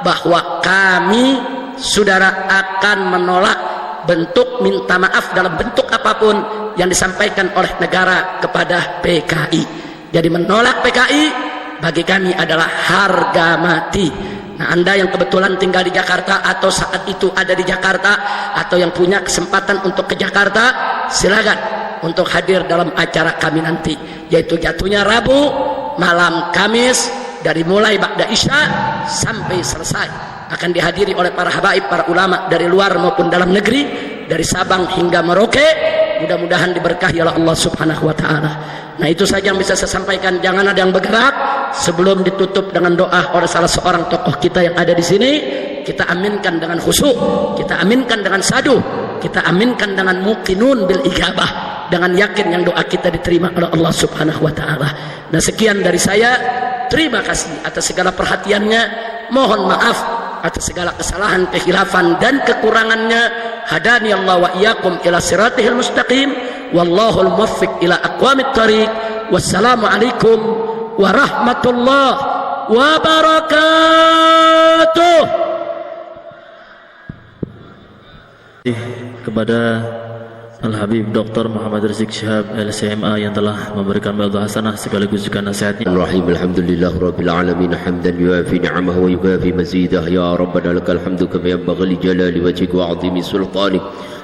A: bahwa kami, saudara, akan menolak bentuk minta maaf dalam bentuk apapun yang disampaikan oleh negara kepada PKI. Jadi menolak PKI bagi kami adalah harga mati. Nah, Anda yang kebetulan tinggal di Jakarta atau saat itu ada di Jakarta, atau yang punya kesempatan untuk ke Jakarta, silakan untuk hadir dalam acara kami nanti, yaitu jatuhnya Rabu, malam Kamis, dari mulai ba'da Isya sampai selesai. Akan dihadiri oleh para habaib, para ulama dari luar maupun dalam negeri, dari Sabang hingga Merauke. Mudah-mudahan diberkahi oleh Allah Subhanahu wa taala. Nah, itu saja yang bisa saya sampaikan. Jangan ada yang bergerak sebelum ditutup dengan doa oleh salah seorang tokoh kita yang ada di sini. Kita aminkan dengan khusyuk, kita aminkan dengan saduh, kita aminkan dengan muqinun bil ijabah, dengan yakin yang doa kita diterima oleh Allah Subhanahu wa taala. Nah, sekian dari saya. Terima kasih atas segala perhatiannya. Mohon maaf atas segala kesalahan, kekhilafan, dan kekurangannya. Hadani Allah wa iyyakum ila siratihil mustaqim. Wallahul muwaffiq ila aqwamit thariq. Wassalamualaikum warahmatullahi wabarakatuh.
B: Kepada Al-Habib Dr. Muhammad Rizik Syihab LCMA yang telah memberikan mawaidhah hasanah sekaligus juga nasihatnya.
C: Rahim alhamdulillah rabbil alamin hamdan yuafi ni'amahu wa yukafi mazidah ya rabbana lakal hamdu kama yanbaghi li jalali wajhika wa 'azimi sultanik.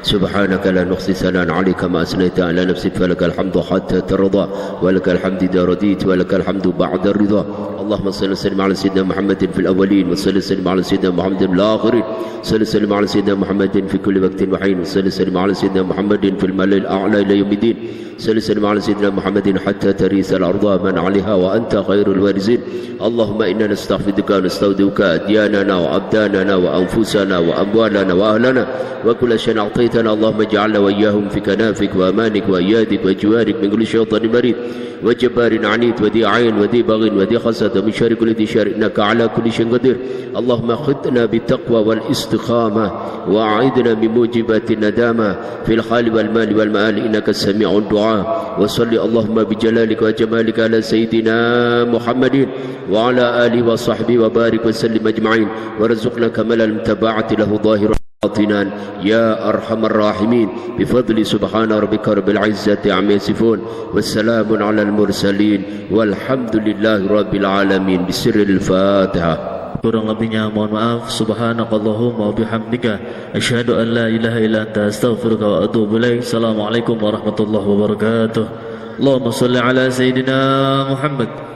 C: سبحانك لا نحصي ثناء عليك ما أثنيت على نفسك فلك الحمد حتى ترضى ولك الحمد إذا رضيت ولك الحمد بعد الرضا. اللهم صل وسلم على سيدنا محمد في الأولين وصل وسلم على سيدنا محمد في الآخرين. صل وسلم على سيدنا محمد في كل وقت وحين. صل وسلم على سيدنا محمد في الملأ الأعلى إلى يوم الدين. صل وسلم على سيدنا محمد حتى ترث الأرض من عليها وأنت خير الوارثين. اللهم إنا نستغفرك ونستودعك أدياننا وأبداننا وأنفسنا وأموالنا وأهلنا وكل شيء أعطيتنا. اللهم اجعلنا وإياهم في كنافك وأمانك وأيادك وجوارك من كل شيطان مريض وجبار عنيد وذي عين وذي بغي وذي حسد ومن شر كل ذي شر إنك على كل شيء قدير. اللهم خذنا بالتقوى والاستقامة وأعذنا من موجبات الندامة في الحال والمال والمآل إنك سميع الدعاء. وصل اللهم بجلالك وجمالك على سيدنا محمد وعلى آله وصحبه وبارك وسلم أجمعين ورزقنا كمال المتابعة له ظاهرا يا أرحم الراحمين بفضل سبحان ربك رب العزة عما يصفون والسلام على المرسلين والحمد لله رب العالمين بسر الفاتحة.
B: kurang lebihnya mohon maaf. Subhanakallahumma wa bihamdika asyhadu an la ilaha illa anta astaghfiruka wa atubu ilaik. Assalamualaikum warahmatullahi wabarakatuh. Allahumma shalli ala sayyidina Muhammad.